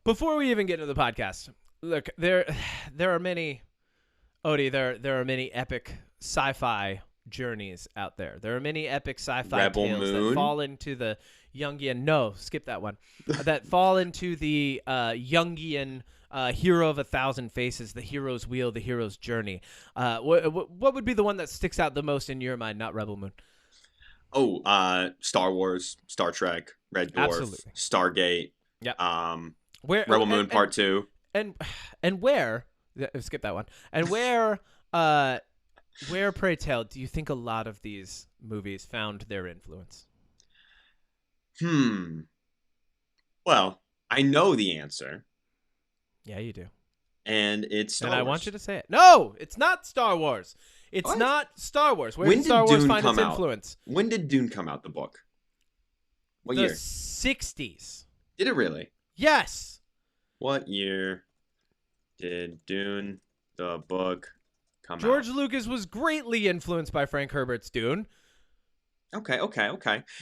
Before we even get into the podcast, look, there are many, Odie, there are many epic sci-fi journeys out there. There are many epic sci-fi Rebel tales Moon? that fall into the Jungian. No, skip that one. That fall into the Jungian hero of 1,000 faces, the hero's wheel, the hero's journey. What would be the one that sticks out the most in your mind? Not Rebel Moon. Oh, Star Wars, Star Trek, Red Dwarf, Absolutely. Stargate. Yeah. Rebel Moon Part 2. And where? Skip that one. And where? Pray tell, do you think a lot of these movies found their influence? Well, I know the answer. Yeah, you do. And it's Star Wars. I want you to say it. No, it's not Star Wars. It's What? not Star Wars. Where When did did Star Wars Dune find its come out? influence? When did Dune come out, the book? What The year? 60s. Did it really? Yes. What year did Dune, the book, come George out? Lucas was greatly influenced by Frank Herbert's Dune. Okay.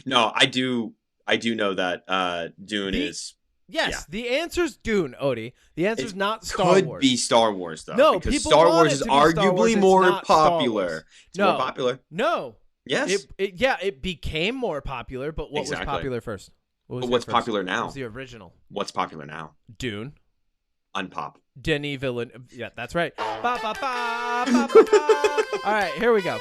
No, I do know that Dune is... Yes, Yeah. the answer's Dune, Odie. The answer's not Star could Wars. be Star Wars, though. No, because people Star want Wars it is to be Star Wars, arguably it's more not Star popular. Wars. It's No. more popular. No. Yes. It became more popular, but what Exactly. was popular first? What was What's there first? popular What now? was the original? What's popular now? Dune. Unpop. Denis Villeneuve. Yeah, that's right. Ba, ba, ba, ba, ba, ba. All right, here we go.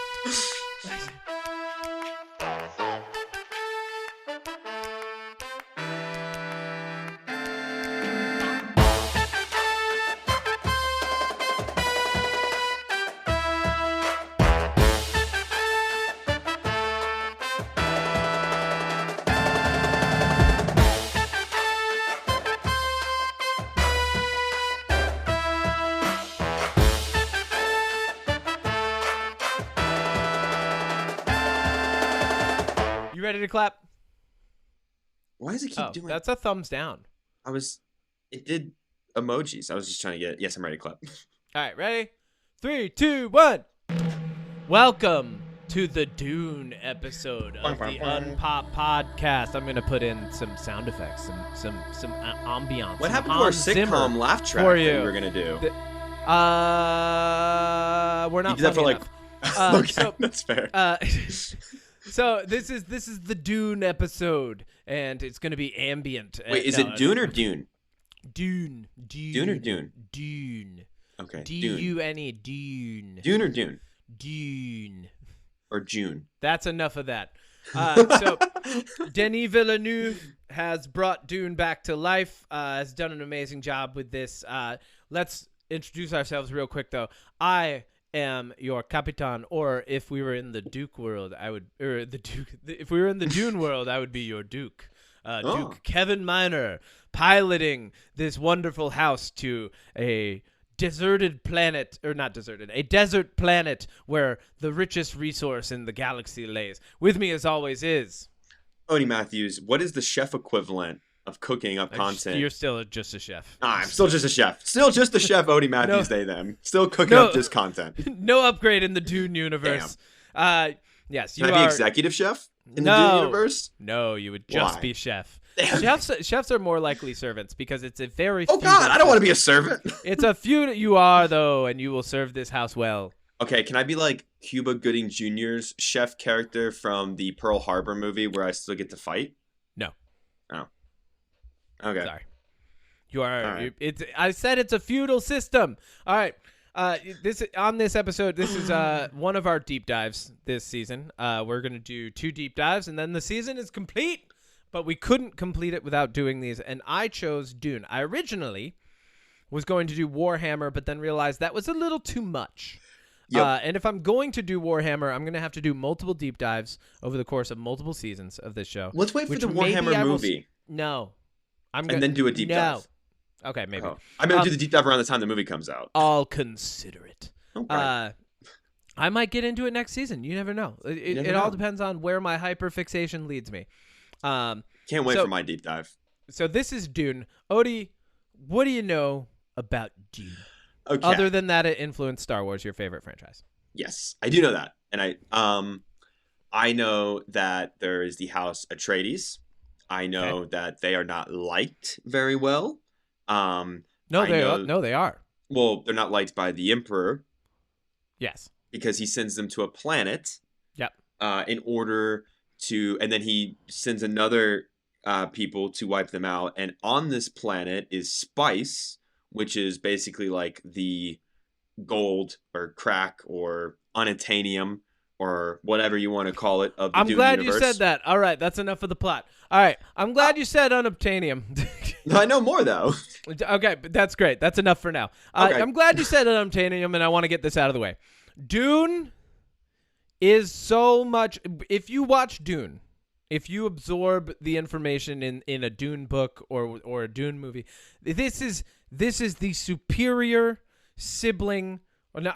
You ready to clap? Why does it keep doing? That's a thumbs down. It did emojis. I was just trying to get. Yes, I'm ready to clap. All right, ready? 3, 2, 1. Welcome to the Dune episode of the Unpop Podcast. I'm gonna put in some sound effects, some ambiance. What some happened to our Hans Zimmer sitcom laugh track for that you. we were gonna do? We're not You did that funny for enough. okay, so- that's fair. So this is the Dune episode, and it's gonna be ambient. Wait, is it Dune or Dune? Dune. Dune or Dune? Dune. Okay, D-U-N-E. Dune. Dune or Dune Dune. or June? That's enough of that. So Denis Villeneuve has brought Dune back to life. Has done an amazing job with this. Let's introduce ourselves real quick, though. I am your Capitan, or if we were in the Duke world, if we were in the Dune world, I would be your Duke. Duke Kevin Miner, piloting this wonderful house to a deserted planet, or not deserted, a desert planet where the richest resource in the galaxy lays. With me, as always, is Odie Matthews. What is the chef equivalent of cooking up content? You're still just a chef. I'm still just a chef. Still just a chef, Odie Matthews. They them. Still cooking up just content. No upgrade in the Dune universe. Yes, you Can I be executive chef in the Dune universe? No, you would just Why? be chef. Damn. Chefs are more likely servants because it's a very Oh God, I don't want to be a servant. It's a feud. You are though, and you will serve this house well. Okay, can I be like Cuba Gooding Jr.'s chef character from the Pearl Harbor movie where I still get to fight? No. Oh. Okay. Sorry. You are. Right. I said it's a feudal system. All right. This episode, this is one of our deep dives this season. We're gonna do 2 deep dives, and then the season is complete. But we couldn't complete it without doing these, and I chose Dune. I originally was going to do Warhammer, but then realized that was a little too much. Yep. And if I'm going to do Warhammer, I'm going to have to do multiple deep dives over the course of multiple seasons of this show. Let's wait for which the maybe Warhammer I will movie. No. And then do a deep dive. Okay, maybe. Oh. I'm going to do the deep dive around the time the movie comes out. I'll consider it. Okay. I might get into it next season. You never know. It all depends on where my hyperfixation leads me. Can't wait for my deep dive. So this is Dune. Odie, what do you know about Dune? Okay. Other than that, it influenced Star Wars, your favorite franchise. Yes, I do know that. And I know that there is the House Atreides. I Okay. know that they are not liked very well. No, I know, they are. well, they're not liked by the Emperor Yes. because he sends them to a planet Yep. in order to, and then he sends another people to wipe them out. And on this planet is spice, which is basically like the gold or crack or unobtainium or whatever you want to call it of the I'm Dune glad you said universe. that. All right, that's enough of the plot. All right, I'm glad you said unobtainium. I know more though. Okay, but that's great. That's enough for now. Okay. I'm glad you said unobtainium, and I want to get this out of the way. Dune is so much. If you watch Dune, if you absorb the information in a Dune book or a Dune movie, this is the superior sibling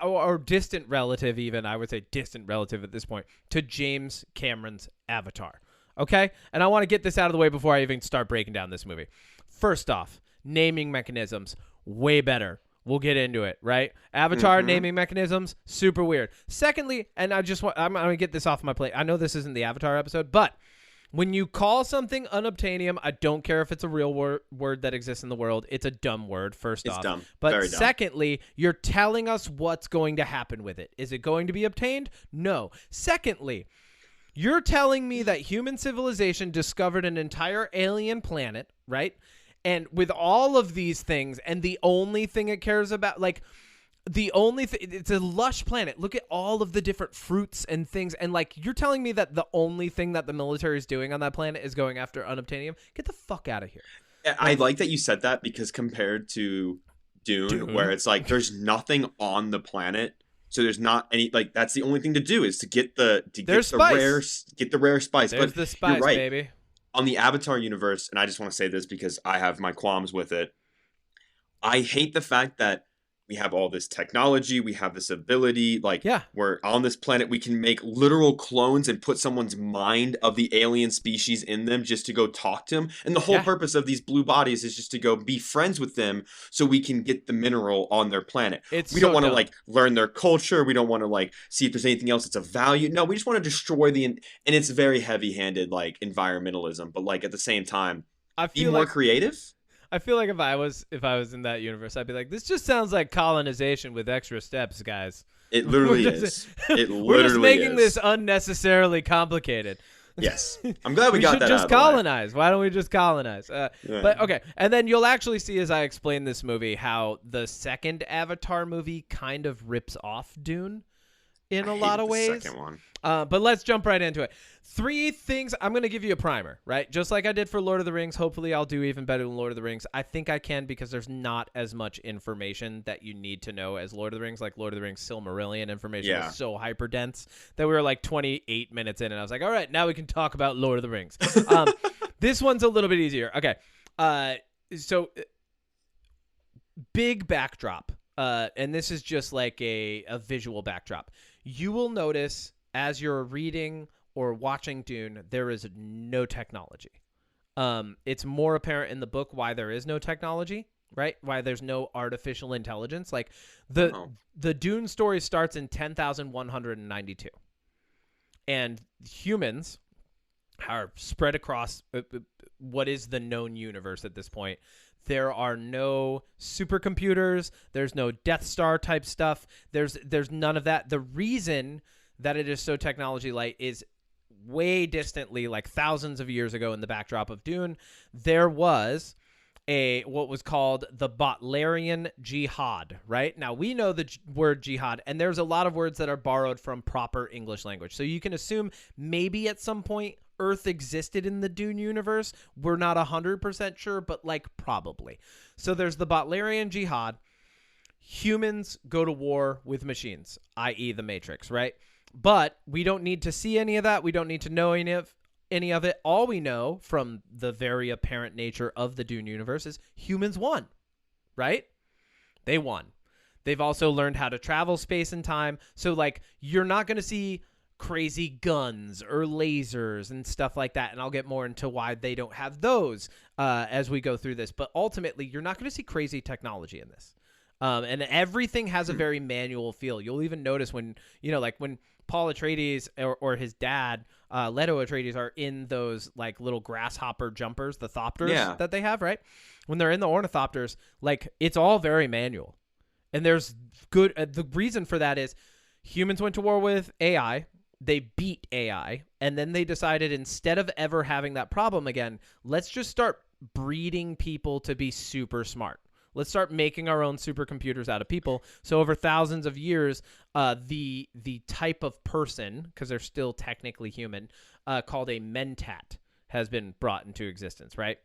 or distant relative, even I would say distant relative at this point, to James Cameron's Avatar. Okay, and I want to get this out of the way before I even start breaking down this movie. First off, naming mechanisms way better. We'll get into it, right? Avatar naming mechanisms, super weird. Secondly, and I'm gonna get this off my plate. I know this isn't the Avatar episode, but when you call something unobtainium, I don't care if it's a real word that exists in the world. It's a dumb word, first It's off. dumb. But Very dumb. secondly, you're telling us what's going to happen with it. Is it going to be obtained? No. Secondly, you're telling me that human civilization discovered an entire alien planet, right? And with all of these things, and the only thing it cares about, like, the only thing, it's a lush planet. Look at all of the different fruits and things. And, like, you're telling me that the only thing that the military is doing on that planet is going after unobtainium? Get the fuck out of here. I like that you said that because compared to Dune, where it's like there's nothing on the planet, so there's not any, like, that's the only thing to do is to get the rare spice. There's But the spice, you're right. baby. On the Avatar universe, and I just want to say this because I have my qualms with it. I hate the fact that we have all this technology, we have this ability, like, Yeah. we're on this planet, we can make literal clones and put someone's mind of the alien species in them just to go talk to them. And the whole purpose of these blue bodies is just to go be friends with them so we can get the mineral on their planet. We don't want to, like, learn their culture. We don't want to, like, see if there's anything else that's of value. No, we just want to destroy and it's very heavy-handed, like, environmentalism. But, like, at the same time, be more creative. I feel like if I was in that universe, I'd be like, this just sounds like colonization with extra steps, guys. It literally is. It literally we're just making is. this unnecessarily complicated. Yes. I'm glad we got that out of the way. We should just colonize. Why don't we just colonize? But okay. And then you'll actually see as I explain this movie how the second Avatar movie kind of rips off Dune in a lot of ways. Second one. But let's jump right into it. 3 things. I'm going to give you a primer, right? Just like I did for Lord of the Rings. Hopefully I'll do even better than Lord of the Rings. I think I can because there's not as much information that you need to know as Lord of the Rings. Like Lord of the Rings Silmarillion information was so hyper dense that we were like 28 minutes in and I was like, all right, now we can talk about Lord of the Rings. This one's a little bit easier. Okay. So big backdrop. And this is just like a visual backdrop. You will notice as you're reading or watching Dune, there is no technology. It's more apparent in the book why there is no technology, right? Why there's no artificial intelligence. Like the Dune story starts in 10,192. And humans are spread across what is the known universe at this point. There are no supercomputers. There's no Death Star type stuff. There's none of that. The reason that it is so technology light is way distantly, like thousands of years ago in the backdrop of Dune, there was what was called the Butlerian Jihad, right? Now, we know the word jihad, and there's a lot of words that are borrowed from proper English language. So you can assume maybe at some point Earth existed in the Dune universe. We're not 100% sure, but like probably. So there's the Butlerian Jihad. Humans go to war with machines, i.e. the Matrix, right? But we don't need to see any of that. We don't need to know any of it. All we know from the very apparent nature of the Dune universe is humans won, right? They won. They've also learned how to travel space and time. So, like, you're not going to see crazy guns or lasers and stuff like that. And I'll get more into why they don't have those as we go through this. But ultimately, you're not going to see crazy technology in this. And everything has a very manual feel. You'll even notice when, like when Paul Atreides or his dad, Leto Atreides, are in those like little grasshopper jumpers, the thopters that they have, right? When they're in the ornithopters, like it's all very manual. And there's good, the reason for that is humans went to war with AI. They beat AI. And then they decided, instead of ever having that problem again, let's just start breeding people to be super smart. Let's start making our own supercomputers out of people. So over thousands of years, the type of person, because they're still technically human, called a mentat has been brought into existence, right?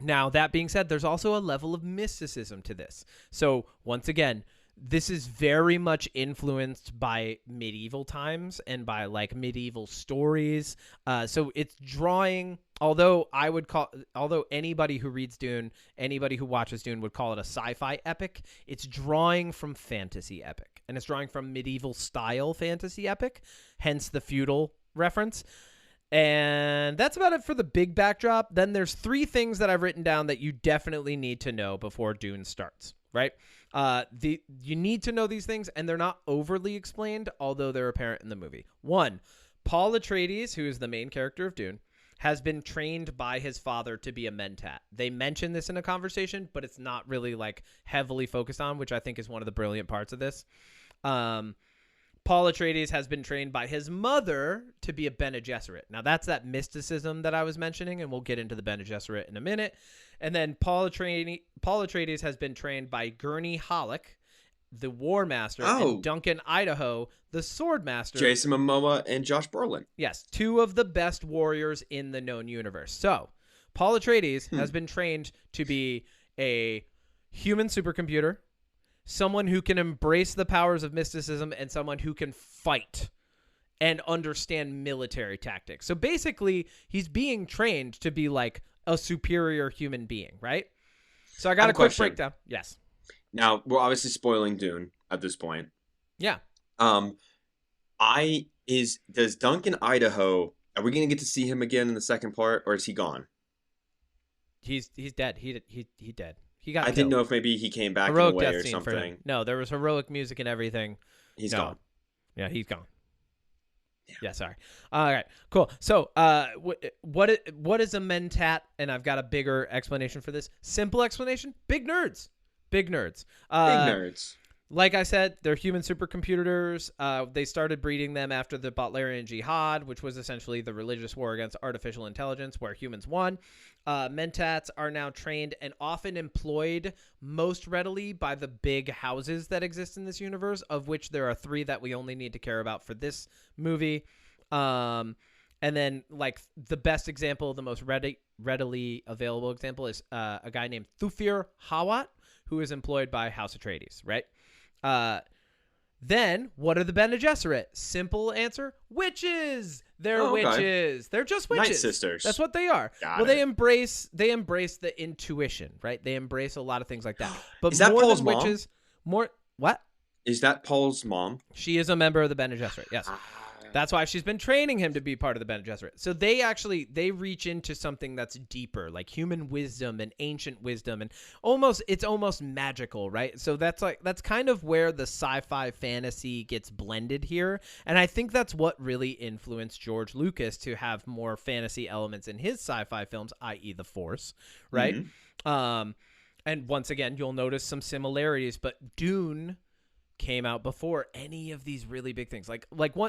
Now, that being said, there's also a level of mysticism to this. So once again, this is very much influenced by medieval times and by like medieval stories. So it's drawing, although anybody who reads Dune, anybody who watches Dune would call it a sci-fi epic, it's drawing from fantasy epic, and it's drawing from medieval style fantasy epic, hence the feudal reference. And that's about it for the big backdrop. Then there's 3 things that I've written down that you definitely need to know before Dune starts, right? You need to know these things, and they're not overly explained, although they're apparent in the movie. 1, Paul Atreides, who is the main character of Dune, has been trained by his father to be a mentat. They mention this in a conversation, but it's not really like heavily focused on, which I think is one of the brilliant parts of this. Paul Atreides has been trained by his mother to be a Bene Gesserit. Now, that's that mysticism that I was mentioning, and we'll get into the Bene Gesserit in a minute. And then Paul Atreides has been trained by Gurney Halleck, the War Master, and Duncan Idaho, the Sword Master. Jason Momoa and Josh Brolin. Yes, 2 of the best warriors in the known universe. So, Paul Atreides has been trained to be a human supercomputer, someone who can embrace the powers of mysticism, and someone who can fight and understand military tactics. So basically, he's being trained to be like a superior human being, right? So I got a quick breakdown. Yes. Now, we're obviously spoiling Dune at this point. Yeah. Does Duncan Idaho, are we going to get to see him again in the second part, or is he gone? He's dead. He dead. He got I didn't know if maybe he came back heroic in a way death or scene something. for him. No, there was heroic music and everything. He's gone. Yeah, he's gone. Yeah, sorry. All right, cool. So, what is a mentat? And I've got a bigger explanation for this. Simple explanation: big nerds. Big nerds. Big nerds. Like I said, they're human supercomputers. They started breeding them after the Butlerian Jihad, which was essentially the religious war against artificial intelligence, where humans won. Mentats are now trained and often employed most readily by the big houses that exist in this universe, of which there are 3 that we only need to care about for this movie. And then, like, the best example, the most readily available example is a guy named Thufir Hawat, who is employed by House Atreides, right? Then, what are the Bene Gesserit? Simple answer: witches. They're witches. They're just witches. Night sisters. They are. They embrace the intuition, right? They embrace a lot of things like that. But is that more Paul's than mom? Witches, what? Is that Paul's mom? She is a member of the Bene Gesserit. Yes. That's why she's been training him to be part of the Bene Gesserit. So they reach into something that's deeper, like human wisdom and ancient wisdom, and it's almost magical, right? So that's kind of where the sci-fi fantasy gets blended here, and I think that's what really influenced George Lucas to have more fantasy elements in his sci-fi films, i.e., the Force, right? Mm-hmm. And once again, you'll notice some similarities, but Dune came out before any of these really big things,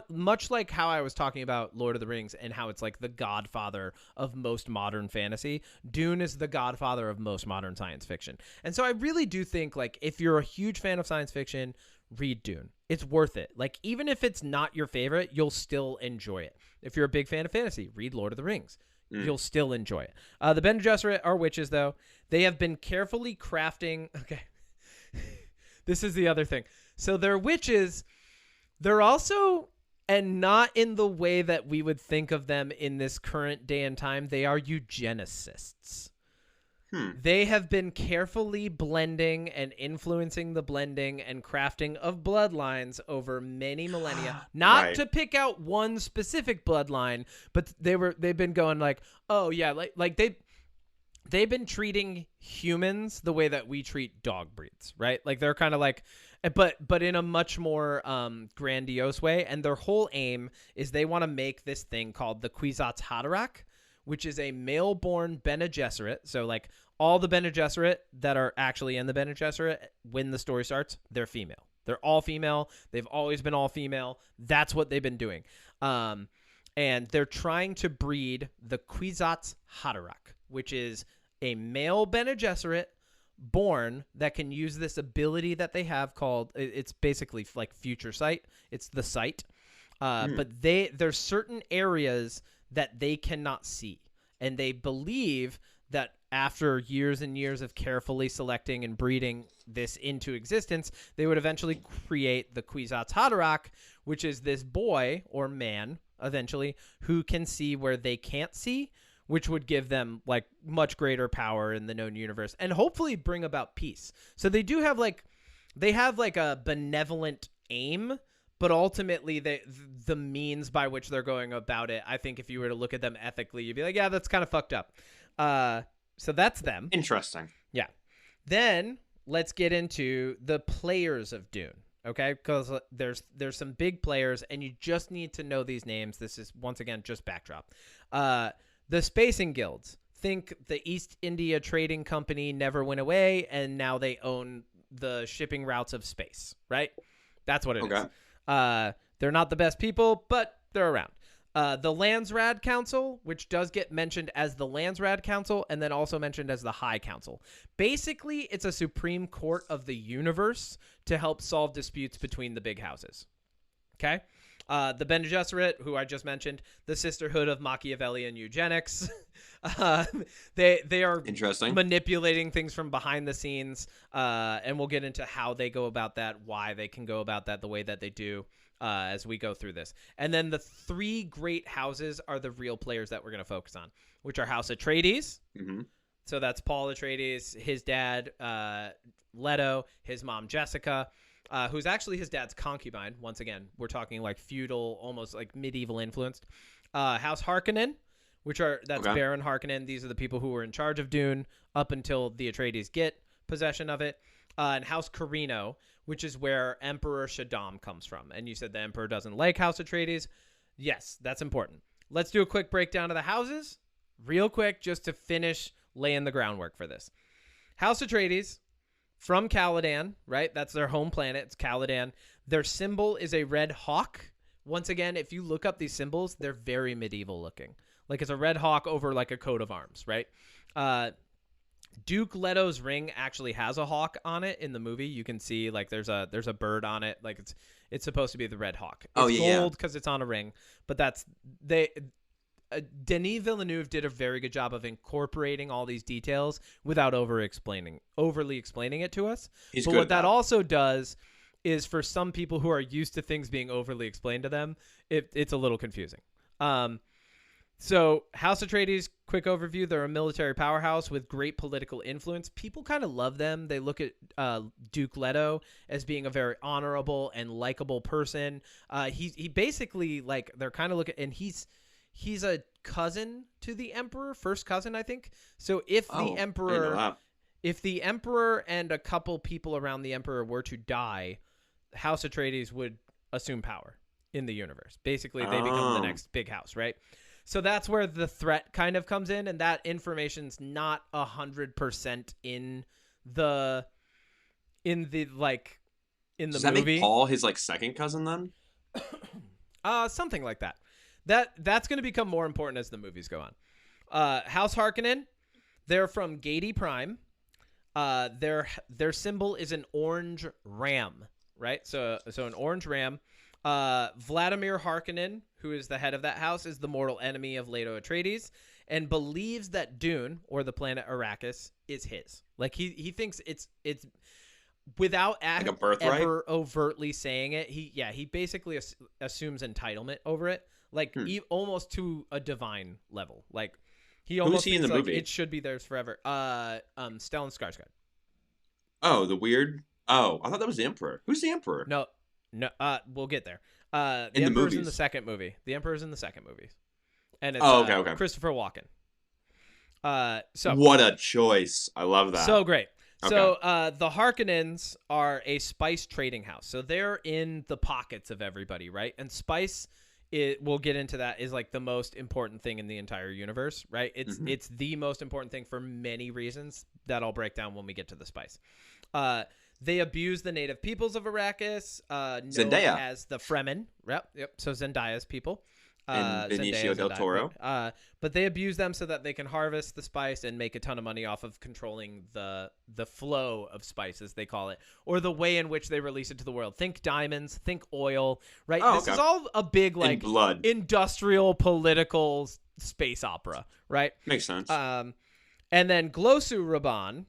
much like how I was talking about Lord of the Rings and how it's like the godfather of most modern fantasy. Dune is the godfather of most modern science fiction. And so I really do think, like, if you're a huge fan of science fiction, read Dune. It's worth it. Like, even if it's not your favorite, you'll still enjoy it. If you're a big fan of fantasy, read Lord of the Rings. You'll still enjoy it. The Bene Gesserit are witches, though. They have been carefully crafting. Okay. This is the other thing. So they're witches. They're also, and not in the way that we would think of them in this current day and time, they are eugenicists. They have been carefully blending and influencing the blending and crafting of bloodlines over many millennia. Not to pick out one specific bloodline, but they've been going like, oh yeah, like they've been treating humans the way that we treat dog breeds, right? Like they're kind of like, but in a much more grandiose way. And their whole aim is they want to make this thing called the Kwisatz Haderach, which is a male-born Bene Gesserit. So like all the Bene Gesserit that are actually in the Bene Gesserit when the story starts, they're female. They're all female. They've always been all female. That's what they've been doing. And they're trying to breed the Kwisatz Haderach, which is a male Bene Gesserit born that can use this ability that they have called, it's basically like future sight. It's the sight. But there's certain areas that they cannot see. And they believe that after years and years of carefully selecting and breeding this into existence, they would eventually create the Kwisatz Haderach, which is this boy or man eventually who can see where they can't see, which would give them like much greater power in the known universe and hopefully bring about peace. So they do have like a benevolent aim, but ultimately the means by which they're going about it, I think if you were to look at them ethically, you'd be like, yeah, that's kind of fucked up. So that's them. Interesting. Yeah. Then let's get into the players of Dune. Okay, because there's some big players, and you just need to know these names. This is, once again, just backdrop. The spacing guilds. Think the East India Trading Company never went away, and now they own the shipping routes of space, right? That's what it is. They're not the best people, but they're around. The Landsrad Council, which does get mentioned as the Landsrad Council and then also mentioned as the High Council. Basically, it's a supreme court of the universe to help solve disputes between the big houses. Okay? The Bene Gesserit, who I just mentioned, the Sisterhood of Machiavellian Eugenics. They are manipulating things from behind the scenes, and we'll get into how they go about that, why they can go about that the way that they do. As we go through this. And then the three great houses are the real players that we're going to focus on, which are House Atreides. Mm-hmm. So that's Paul Atreides, his dad, Leto, his mom, Jessica, who's actually his dad's concubine. Once again, we're talking like feudal, almost like medieval influenced. House Harkonnen, that's Baron Harkonnen. These are the people who were in charge of Dune up until the Atreides get possession of it. And House Carino, which is where Emperor Shaddam comes from. And you said the Emperor doesn't like House Atreides. Yes, that's important. Let's do a quick breakdown of the houses real quick just to finish laying the groundwork for this. House Atreides from Caladan, right? That's their home planet. It's Caladan. Their symbol is a red hawk. Once again, if you look up these symbols, they're very medieval looking. Like it's a red hawk over like a coat of arms, right? Duke Leto's ring actually has a hawk on it in the movie. You can see like there's a bird on it. Like it's supposed to be the red hawk. It's gold because it's on a ring, but Denis Villeneuve did a very good job of incorporating all these details without overly explaining it to us. But what that also does is for some people who are used to things being overly explained to them, it's a little confusing. So House Atreides, quick overview. They're a military powerhouse with great political influence. People kind of love them. They look at Duke Leto as being a very honorable and likable person. He basically, like, they're kind of looking, and he's a cousin to the Emperor, first cousin, I think. So if the Emperor and a couple people around the Emperor were to die, House Atreides would assume power in the universe. Basically, they become the next big house, right? So that's where the threat kind of comes in, and that information's not 100% in the movie. Does that make Paul his like second cousin then? Something like that. That's going to become more important as the movies go on. House Harkonnen, they're from Gadi Prime. Their symbol is an orange ram, right? So an orange ram. Vladimir Harkonnen, who is the head of that house, is the mortal enemy of Leto Atreides and believes that Dune, or the planet Arrakis, is his. Like he thinks it's without ever overtly saying it. He basically assumes entitlement over it, like almost to a divine level. Like he almost thinks in the movie? It should be theirs forever. Stellan Skarsgård. Oh, the weird. Oh, I thought that was the Emperor. Who's the Emperor? No, we'll get there. The Emperor's in the second movie. The Emperor's in the second movie. And it's okay. Okay. Christopher Walken. So What a choice. I love that. so great. Okay. So the Harkonnens are a spice trading house. So they're in the pockets of everybody, right? And spice, we'll get into that, is like the most important thing in the entire universe, right? It's the most important thing for many reasons that I'll break down when we get to the spice. They abuse the native peoples of Arrakis, known Zendaya as the Fremen. Yep. So Zendaya's people. and Benicio del Toro. But they abuse them so that they can harvest the spice and make a ton of money off of controlling the flow of spice, as they call it, or the way in which they release it to the world. Think diamonds, think oil, right? Oh, this okay. is all a big like blood. industrial political space opera, right? Makes sense. And then Glossu Raban,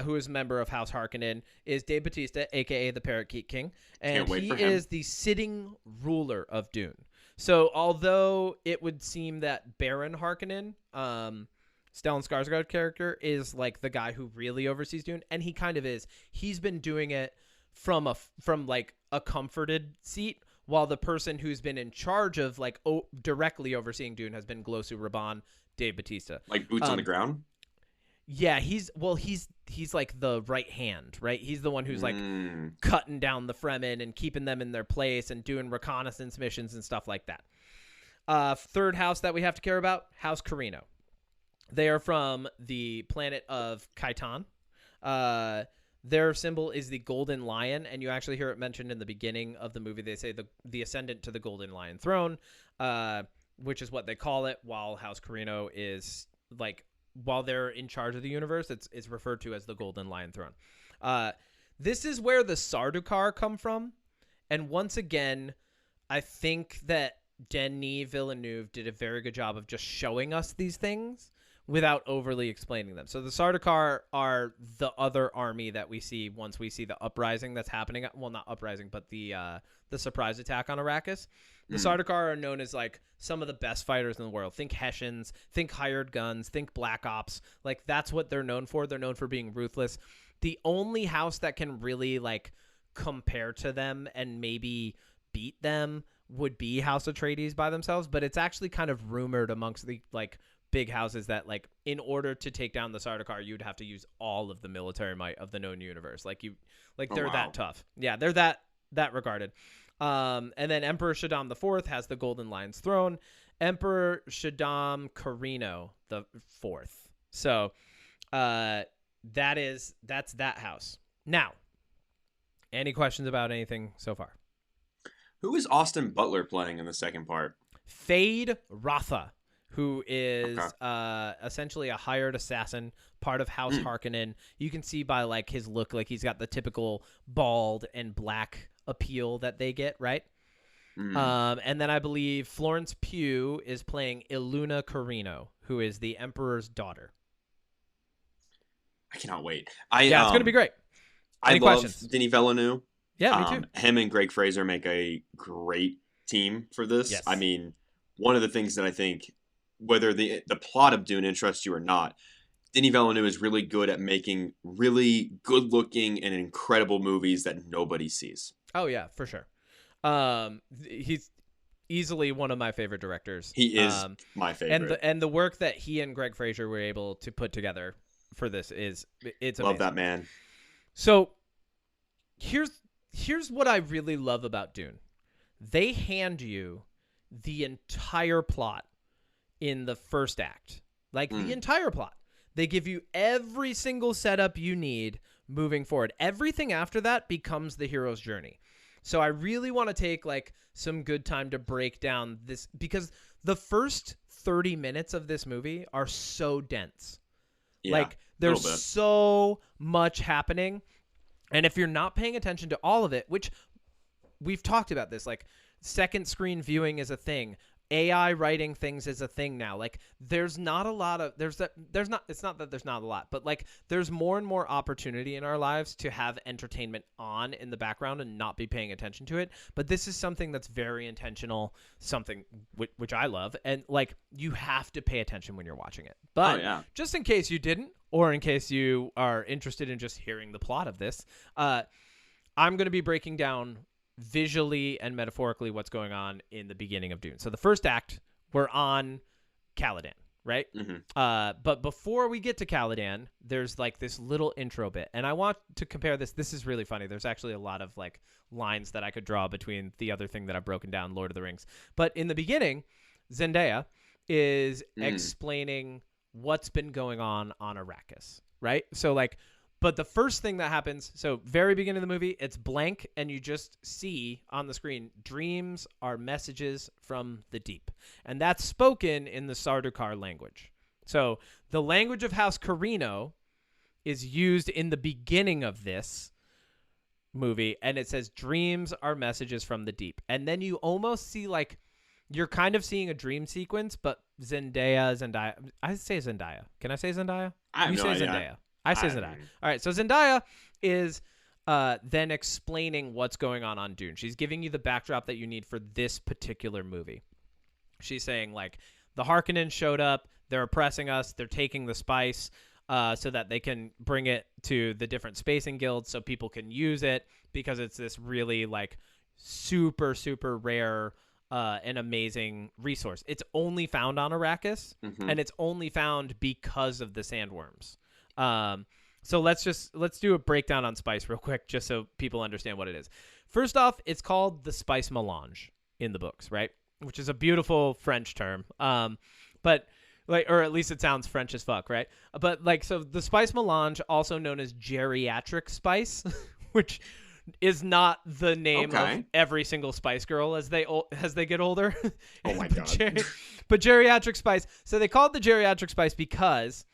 who is a member of House Harkonnen, is Dave Bautista, a.k.a. the Parakeet King. And he is the sitting ruler of Dune. So although it would seem that Baron Harkonnen, Stellan Skarsgård character, is like the guy who really oversees Dune, and he kind of is. He's been doing it from like a comforted seat, while the person who's been in charge of like directly overseeing Dune has been Glossu Raban, Dave Bautista. Like boots on the ground? Yeah, he's like the right hand, right? He's the one who's like cutting down the Fremen and keeping them in their place and doing reconnaissance missions and stuff like that. Third house that we have to care about, House Carino. They are from the planet of Khaitan. Their symbol is the golden lion, and you actually hear it mentioned in the beginning of the movie. They say the ascendant to the golden lion throne, which is what they call it, while House Carino is like, while they're in charge of the universe, it's referred to as the Golden Lion Throne. This is where the Sardaukar come from. And once again, I think that Denis Villeneuve did a very good job of just showing us these things without overly explaining them. So the Sardaukar are the other army that we see once we see the uprising that's happening. Well, not uprising, but the surprise attack on Arrakis. The Sardaukar are known as like some of the best fighters in the world. Think Hessians, think hired guns, think Black Ops. Like that's what they're known for. They're known for being ruthless. The only house that can really like compare to them and maybe beat them would be House Atreides by themselves. But it's actually kind of rumored amongst the like big houses that like in order to take down the Sardaukar, you'd have to use all of the military might of the known universe. They're that tough. Yeah, they're that regarded. And then Emperor Shaddam IV has the Golden Lion's throne. Emperor Shaddam Carino the Fourth. So, that's that house. Now, any questions about anything so far? Who is Austin Butler playing in the second part? Fade Rotha, who is essentially a hired assassin, part of House Harkonnen. You can see by like his look, like he's got the typical bald and black appeal that they get, right? And then I believe Florence Pugh is playing Iluna Carino, who is the Emperor's daughter. I cannot wait. It's gonna be great. Any questions? Denis Villeneuve. Yeah, me too. Him and Greg Fraser make a great team for this. Yes. I mean, one of the things that I think, whether the plot of Dune interests you or not, Denis Villeneuve is really good at making really good-looking and incredible movies that nobody sees. Oh yeah, for sure. He's easily one of my favorite directors. He is my favorite. And the work that he and Greg Fraser were able to put together for this it's amazing. Love that man. So here's what I really love about Dune. They hand you the entire plot in the first act. Like the entire plot. They give you every single setup you need moving forward. Everything after that becomes the hero's journey. So I really want to take like some good time to break down this, because the first 30 minutes of this movie are so dense. Yeah, like there's so much happening. And if you're not paying attention to all of it, which we've talked about this, like second screen viewing is a thing. AI writing things is a thing now. Like there's not a lot of it's not that there's not a lot, but like there's more and more opportunity in our lives to have entertainment on in the background and not be paying attention to it. But this is something that's very intentional, something which I love, and like you have to pay attention when you're watching it. But just in case you didn't, or in case you are interested in just hearing the plot of this, I'm going to be breaking down visually and metaphorically what's going on in the beginning of Dune. So the first act, we're on Caladan, right? Mm-hmm. But before we get to Caladan, there's like this little intro bit, and I want to compare this. This is really funny. There's actually a lot of like lines that I could draw between the other thing that I've broken down, Lord of the Rings. But in the beginning, Zendaya is explaining what's been going on Arrakis, right? So like, but the first thing that happens, so very beginning of the movie, it's blank, and you just see on the screen, dreams are messages from the deep. And that's spoken in the Sardaukar language. So the language of House Carino is used in the beginning of this movie, and it says dreams are messages from the deep. And then you almost see like, you're kind of seeing a dream sequence, but Zendaya. I say Zendaya. Can I say Zendaya? I have you no say idea. Zendaya. I say Zendaya. All right, so Zendaya is then explaining what's going on Dune. She's giving you the backdrop that you need for this particular movie. She's saying, like, the Harkonnen showed up. They're oppressing us. They're taking the spice so that they can bring it to the different spacing guilds so people can use it, because it's this really, like, super, super rare an amazing resource. It's only found on Arrakis, and it's only found because of the sandworms. So let's do a breakdown on spice real quick, just so people understand what it is. First off, it's called the spice melange in the books, right? Which is a beautiful French term. But like, or at least it sounds French as fuck, right? But like, so the spice melange, also known as geriatric spice, which is not the name of every single Spice Girl as they get older. Oh my god! But geriatric spice. So they call it the geriatric spice because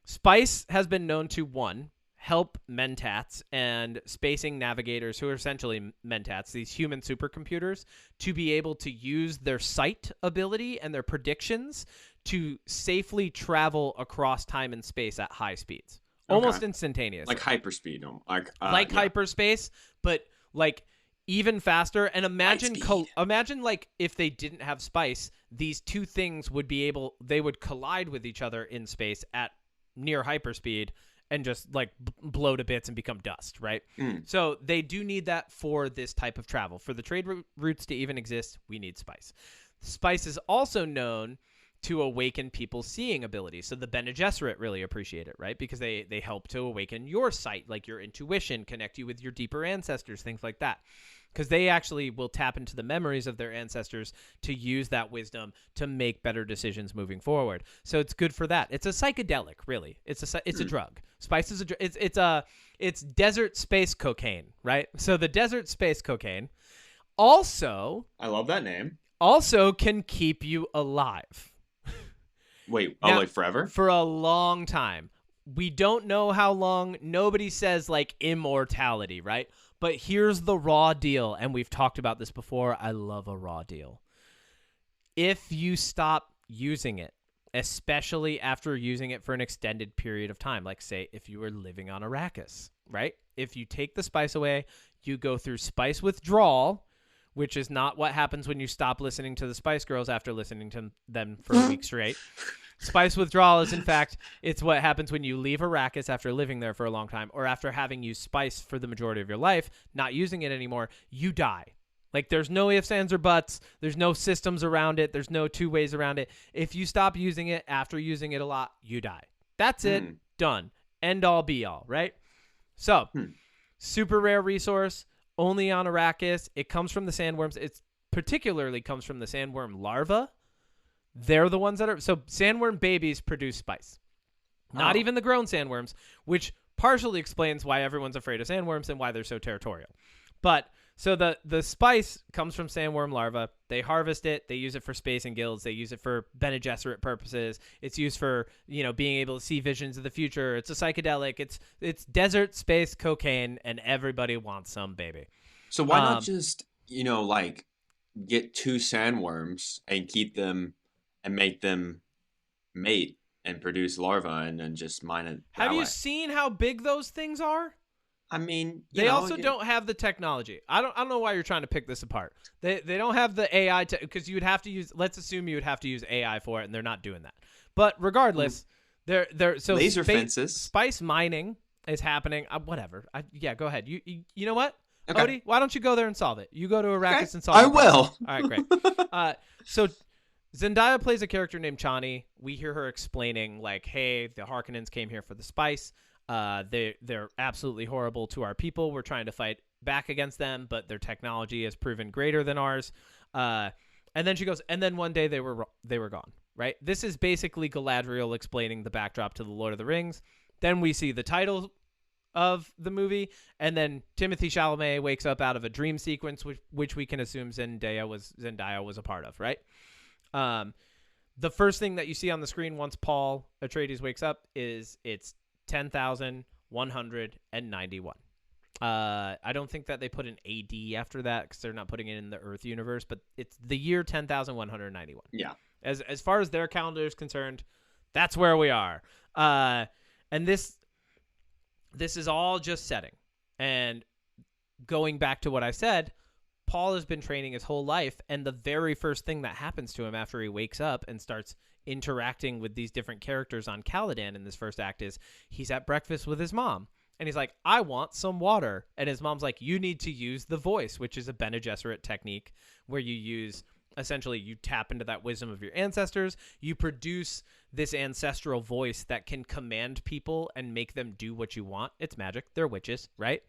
spice has been known to, one, help mentats and spacing navigators, who are essentially mentats, these human supercomputers, to be able to use their sight ability and their predictions to safely travel across time and space at high speeds. Almost instantaneous. Like hyperspeed. Like hyperspace, but like even faster. And imagine like if they didn't have spice, these two things would collide with each other in space at near hyperspeed and just like blow to bits and become dust, right? So they do need that for this type of travel. For the trade routes to even exist, we need spice. Spice is also known to awaken people's seeing ability. So the Bene Gesserit really appreciate it, right? Because they help to awaken your sight, like your intuition, connect you with your deeper ancestors, things like that. Because they actually will tap into the memories of their ancestors to use that wisdom to make better decisions moving forward. So it's good for that. It's a psychedelic, really. It's a drug. Spice is it's desert space cocaine, right? So the desert space cocaine also, I love that name, also can keep you alive. Wait, now, like forever? For a long time. We don't know how long. Nobody says like immortality, right? But here's the raw deal, and we've talked about this before. I love a raw deal. If you stop using it, especially after using it for an extended period of time, like say if you were living on Arrakis, right? If you take the spice away, you go through spice withdrawal, which is not what happens when you stop listening to the Spice Girls after listening to them for a week straight. Spice withdrawal is, in fact, it's what happens when you leave Arrakis after living there for a long time, or after having used spice for the majority of your life, not using it anymore, you die. Like, there's no ifs, ands, or buts. There's no systems around it. There's no two ways around it. If you stop using it after using it a lot, you die. That's it. Done. End all, be all, right? So, super rare resource. Only on Arrakis. It comes from the sandworms. It particularly comes from the sandworm larvae. They're the ones that are... So sandworm babies produce spice. Not even the grown sandworms, which partially explains why everyone's afraid of sandworms and why they're so territorial. But... So the spice comes from sandworm larvae. They harvest it. They use it for spacing guilds. They use it for Bene Gesserit purposes. It's used for, being able to see visions of the future. It's a psychedelic. It's desert space cocaine, and everybody wants some, baby. So why not just, like get two sandworms and keep them and make them mate and produce larvae and then just mine it that Have you way? seen how big those things are? I mean, they also don't have the technology. I don't know why you're trying to pick this apart. They don't have the AI because you would have to use. Let's assume you would have to use AI for it, and they're not doing that. But regardless, they're so laser fences. Spice mining is happening. Whatever. Go ahead. You know what, okay. Odie? Why don't you go there and solve it? You go to Arrakis and solve it. I will. All right, great. So Zendaya plays a character named Chani. We hear her explaining, like, hey, the Harkonnens came here for the spice. They're absolutely horrible to our people. We're trying to fight back against them, but their technology has proven greater than ours. And then she goes, and then one day they were gone, right? This is basically Galadriel explaining the backdrop to the Lord of the Rings. Then we see the title of the movie, and then Timothée Chalamet wakes up out of a dream sequence, which we can assume Zendaya was a part of, right? The first thing that you see on the screen once Paul Atreides wakes up is it's 10,191. I don't think that they put an AD after that because they're not putting it in the Earth universe, but it's the year 10,191. Yeah. As far as their calendar is concerned, that's where we are. And this is all just setting. And going back to what I said, Paul has been training his whole life, and the very first thing that happens to him after he wakes up and starts interacting with these different characters on Caladan in this first act is he's at breakfast with his mom. And he's like, I want some water. And his mom's like, you need to use the voice, which is a Bene Gesserit technique where you use, essentially, you tap into that wisdom of your ancestors. You produce this ancestral voice that can command people and make them do what you want. It's magic. They're witches, right?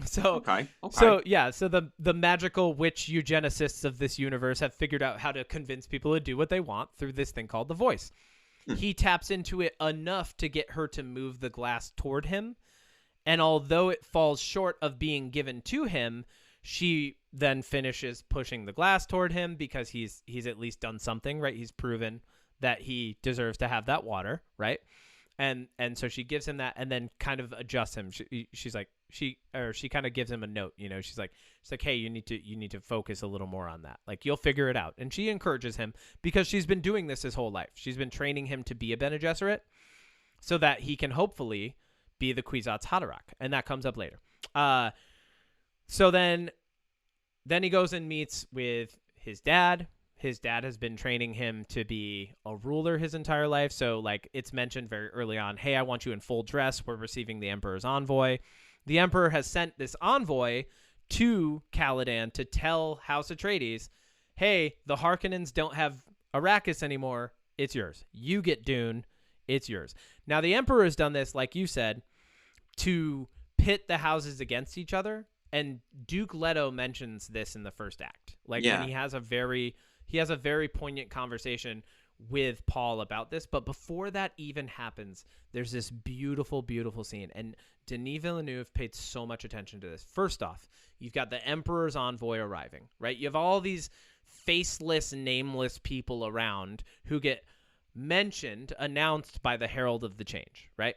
So, okay. So the magical witch eugenicists of this universe have figured out how to convince people to do what they want through this thing called the voice. He taps into it enough to get her to move the glass toward him. And although it falls short of being given to him, she then finishes pushing the glass toward him because he's at least done something, right? He's proven that he deserves to have that water, right? And so she gives him that and then kind of adjusts him. She's like, she kind of gives him a note, you know, she's like, hey, you need to focus a little more on that. Like, you'll figure it out. And she encourages him because she's been doing this his whole life. She's been training him to be a Bene Gesserit so that he can hopefully be the Kwisatz Haderach. And that comes up later. So then he goes and meets with his dad. His dad has been training him to be a ruler his entire life. So, like, it's mentioned very early on, hey, I want you in full dress. We're receiving the Emperor's envoy. The Emperor has sent this envoy to Caladan to tell House Atreides, hey, the Harkonnens don't have Arrakis anymore. It's yours. You get Dune. It's yours. Now, the Emperor has done this, like you said, to pit the houses against each other. And Duke Leto mentions this in the first act. Like, when he has a very poignant conversation with Paul about this. But before that even happens, there's this beautiful, beautiful scene. And Denis Villeneuve paid so much attention to this. First off, you've got the Emperor's envoy arriving, right? You have all these faceless, nameless people around who get mentioned, announced by the Herald of the Change, right?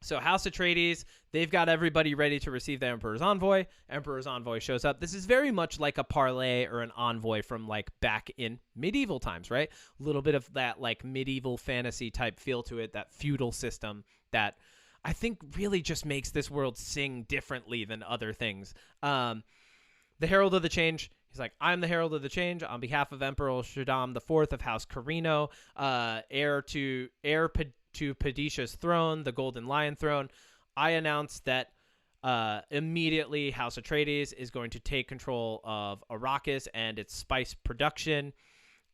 So House Atreides, they've got everybody ready to receive the Emperor's envoy. Emperor's envoy shows up. This is very much like a parlay or an envoy from, like, back in medieval times, right? A little bit of that, like, medieval fantasy type feel to it, that feudal system that I think really just makes this world sing differently than other things. The Herald of the Change, he's like, I'm the Herald of the Change on behalf of Emperor Shaddam IV of House Carino, heir to Padishah's throne, the Golden Lion throne. I announced that immediately House Atreides is going to take control of Arrakis and its spice production.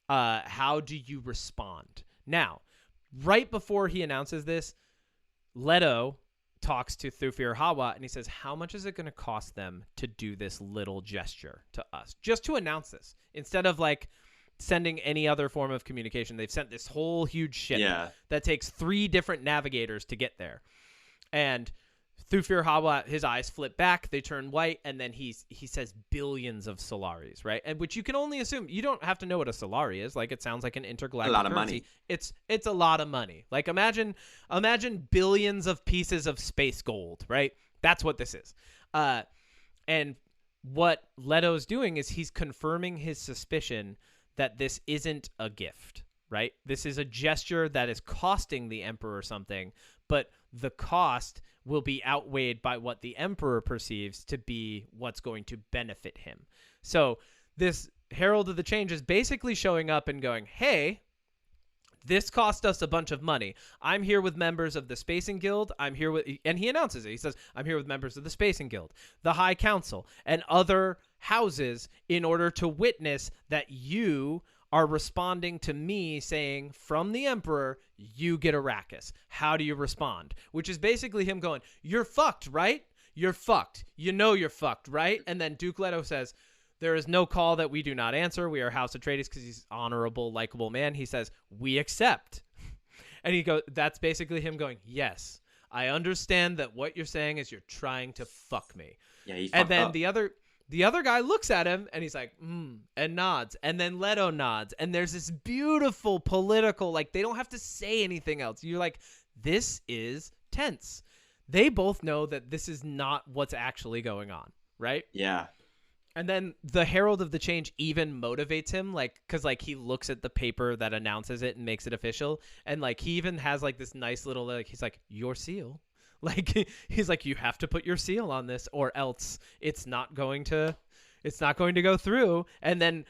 How do you respond? Now, right before he announces this, Leto talks to Thufir Hawat and he says, how much is it going to cost them to do this little gesture to us? Just to announce this. Instead of, like, sending any other form of communication, they've sent this whole huge ship that takes 3 different navigators to get there. And Thufir Hawat, his eyes flip back, they turn white, and then he says billions of Solaris, right? And which you can only assume, you don't have to know what a Solari is. Like, it sounds like an intergalactic a lot of currency. money. It's a lot of money. Like, imagine billions of pieces of space gold, right? That's what this is. And what Leto's doing is he's confirming his suspicion that this isn't a gift, right? This is a gesture that is costing the Emperor something, but the cost will be outweighed by what the Emperor perceives to be what's going to benefit him. So this Herald of the Change is basically showing up and going, hey, this cost us a bunch of money. I'm here with members of the Spacing Guild. And he announces it. He says, I'm here with members of the Spacing Guild, the High Council, and other houses in order to witness that you are responding to me saying from the Emperor, you get Arrakis. How do you respond? Which is basically him going, you're fucked, right? You're fucked. You know you're fucked, right? And then Duke Leto says, there is no call that we do not answer. We are House Atreides, because he's honorable, likable man. He says, we accept. And he goes, that's basically him going, yes, I understand that what you're saying is you're trying to fuck me. Yeah, he fucked and then up. the other guy looks at him and he's like, and nods. And then Leto nods. And there's this beautiful political, like, they don't have to say anything else. You're like, this is tense. They both know that this is not what's actually going on, right? Yeah. And then the Herald of the Change even motivates him, like, because, like, he looks at the paper that announces it and makes it official. And, like, he even has, like, this nice little, like, he's like, your seal. Like, he's like, you have to put your seal on this or else it's not going to go through. And then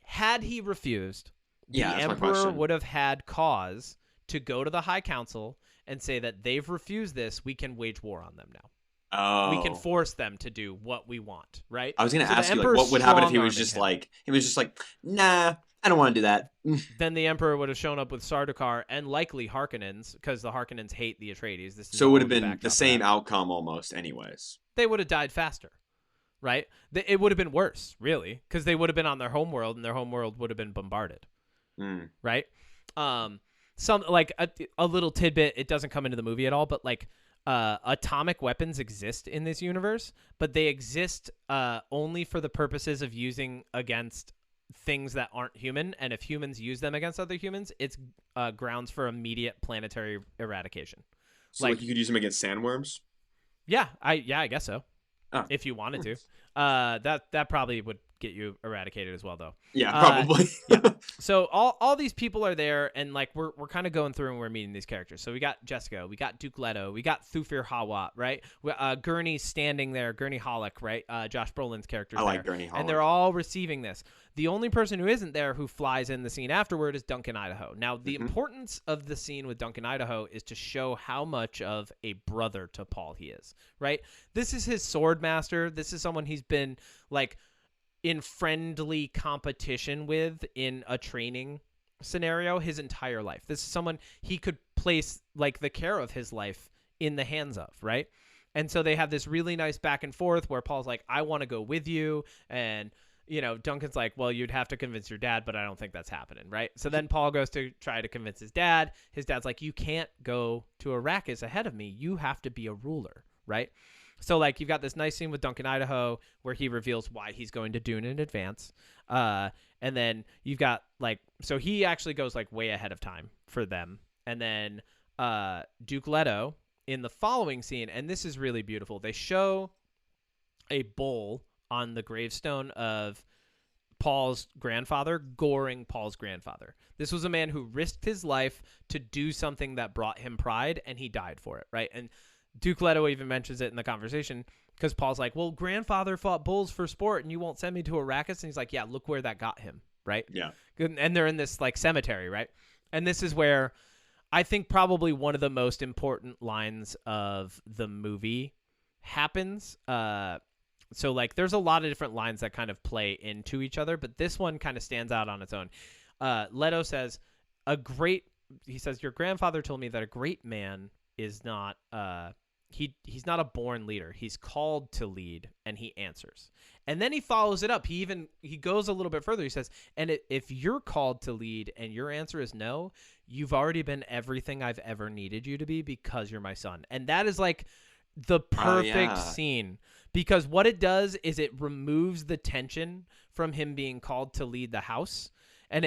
had he refused, the Emperor would have had cause to go to the High Council and say that they've refused this. We can wage war on them now. Oh. We can force them to do what we want, right? I was going to ask you, like, what would happen if he was just like, nah, I don't want to do that. Then the Emperor would have shown up with Sardaukar and likely Harkonnens, because the Harkonnens hate the Atreides. So it would have been the same outcome almost anyways. They would have died faster, right? It would have been worse, really, because they would have been on their homeworld, and their homeworld would have been bombarded, right? Some, like, a little tidbit, it doesn't come into the movie at all, but, like, atomic weapons exist in this universe, but they exist only for the purposes of using against things that aren't human, and if humans use them against other humans, it's grounds for immediate planetary eradication. So, like, you could use them against sandworms? Yeah, I guess so. Oh. If you wanted to. That probably would get you eradicated as well, though. Yeah, probably. Yeah. So all these people are there, and, like, we're kind of going through and we're meeting these characters. So we got Jessica, we got Duke Leto, we got Thufir Hawat, right? Gurney's standing there, Gurney Halleck, right? Josh Brolin's character's there. I like Gurney Halleck. And they're all receiving this. The only person who isn't there, who flies in the scene afterward, is Duncan Idaho. Now, the importance of the scene with Duncan Idaho is to show how much of a brother to Paul he is, right? This is his sword master. This is someone he's been, like, in friendly competition with in a training scenario his entire life. This is someone he could place, like, the care of his life in the hands of, right? And so they have this really nice back and forth where Paul's like, I want to go with you, and, you know, Duncan's like, well, you'd have to convince your dad, but I don't think that's happening, right? So then Paul goes to try to convince his dad. His dad's like, you can't go to Arrakis ahead of me. You have to be a ruler, right? So, like, you've got this nice scene with Duncan Idaho where he reveals why he's going to Dune in advance. And then you've got, like, so he actually goes, like, way ahead of time for them. And then Duke Leto in the following scene, and this is really beautiful, they show a bowl on the gravestone of Paul's grandfather, goring Paul's grandfather. This was a man who risked his life to do something that brought him pride, and he died for it, right? And Duke Leto even mentions it in the conversation, because Paul's like, well, grandfather fought bulls for sport, and you won't send me to Arrakis? And he's like, yeah, look where that got him, right? Yeah. And they're in this, like, cemetery, right? And this is where I think probably one of the most important lines of the movie happens. So, like, there's a lot of different lines that kind of play into each other, but this one kind of stands out on its own. Leto says, he says, your grandfather told me that a great man is not, he's not a born leader. He's called to lead, and he answers. And then he follows it up. He goes a little bit further. He says, and if you're called to lead and your answer is no, you've already been everything I've ever needed you to be, because you're my son. And that is, like, the perfect scene, because what it does is it removes the tension from him being called to lead the house. And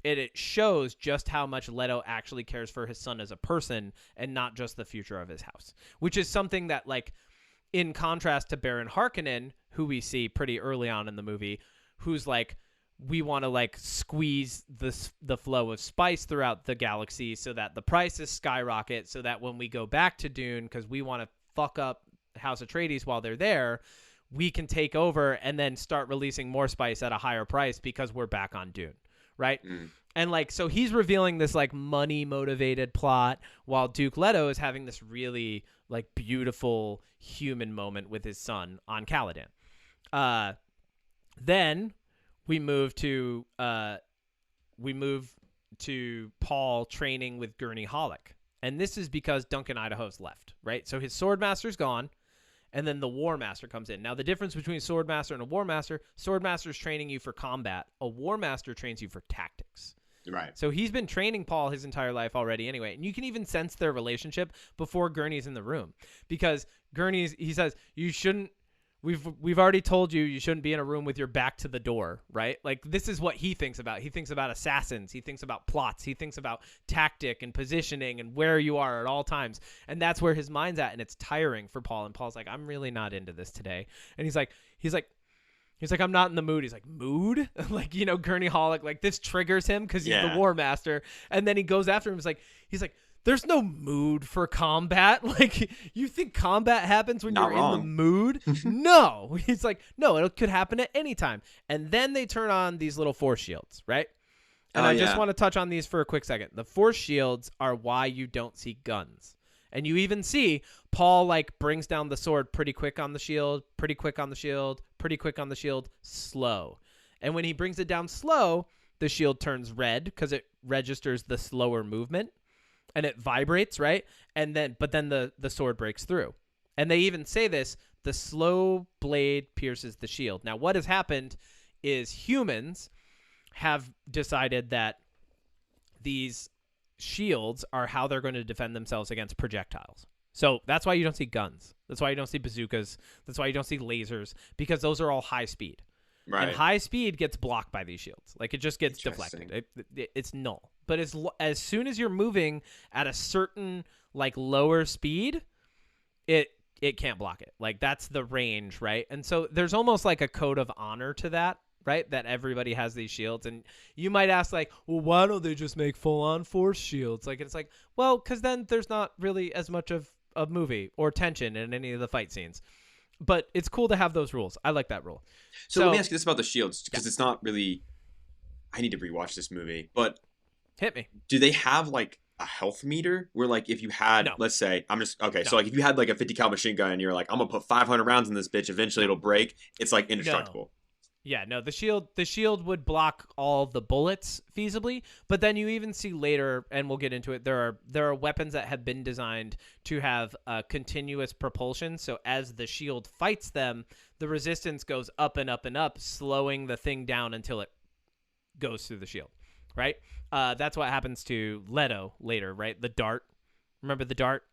it shows just how much Leto actually cares for his son as a person and not just the future of his house, which is something that, like, in contrast to Baron Harkonnen, who we see pretty early on in the movie, who's like, we want to, like, squeeze the flow of spice throughout the galaxy so that the prices skyrocket, so that when we go back to Dune, because we want to fuck up House Atreides while they're there, we can take over and then start releasing more spice at a higher price because we're back on Dune, right? And, like, so he's revealing this, like, money motivated plot, while Duke Leto is having this really, like, beautiful human moment with his son on Caladan. Then we move to we move to Paul training with Gurney Halleck. And this is because Duncan Idaho's left, right? So his Swordmaster's gone, and then the War Master comes in. Now, the difference between Swordmaster and a War Master, Swordmaster's training you for combat. A War Master trains you for tactics. Right. So he's been training Paul his entire life already anyway. And you can even sense their relationship before Gurney's in the room. Because he says, you shouldn't, we've already told you shouldn't be in a room with your back to the door, right? Like, this is what he thinks about. He thinks about assassins. He thinks about plots. He thinks about tactic and positioning and where you are at all times. And that's where his mind's at. And it's tiring for Paul. And Paul's like, I'm really not into this today. And he's like, I'm not in the mood. He's like, mood? Like, Gurney Halleck, like, this triggers him because he's the War Master. And then he goes after him. He's like, there's no mood for combat. Like, you think combat happens when you're in the mood? No. He's like, no, it could happen at any time. And then they turn on these little force shields, right? And I just want to touch on these for a quick second. The force shields are why you don't see guns. And you even see Paul, like, brings down the sword pretty quick on the shield, pretty quick on the shield, pretty quick on the shield, slow. And when he brings it down slow, the shield turns red because it registers the slower movement. And it vibrates, right? But then the sword breaks through. And they even say this, the slow blade pierces the shield. Now, what has happened is humans have decided that these shields are how they're going to defend themselves against projectiles. So that's why you don't see guns. That's why you don't see bazookas. That's why you don't see lasers, because those are all high speed. Right. And high speed gets blocked by these shields. Like, it just gets deflected. It's null. But as soon as you're moving at a certain, like, lower speed, it can't block it. Like, that's the range, right? And so there's almost like a code of honor to that, right? That everybody has these shields. And you might ask, like, well, why don't they just make full-on force shields? Like, it's like, well, because then there's not really as much of a movie or tension in any of the fight scenes. But it's cool to have those rules. I like that rule. So let me ask you this about the shields, because it's not really... I need to rewatch this movie, but... Hit me. Do they have, like, a health meter where, like, if you had, let's say, so, like, if you had, like, a 50 cal machine gun and you're like, I'm gonna put 500 rounds in this bitch, eventually it'll break, it's, like, indestructible. Yeah, no, the shield would block all the bullets feasibly, but then you even see later, and we'll get into it, there are weapons that have been designed to have continuous propulsion, so as the shield fights them, the resistance goes up and up and up, slowing the thing down until it goes through the shield, right? That's what happens to Leto later, right? The dart. Remember the dart?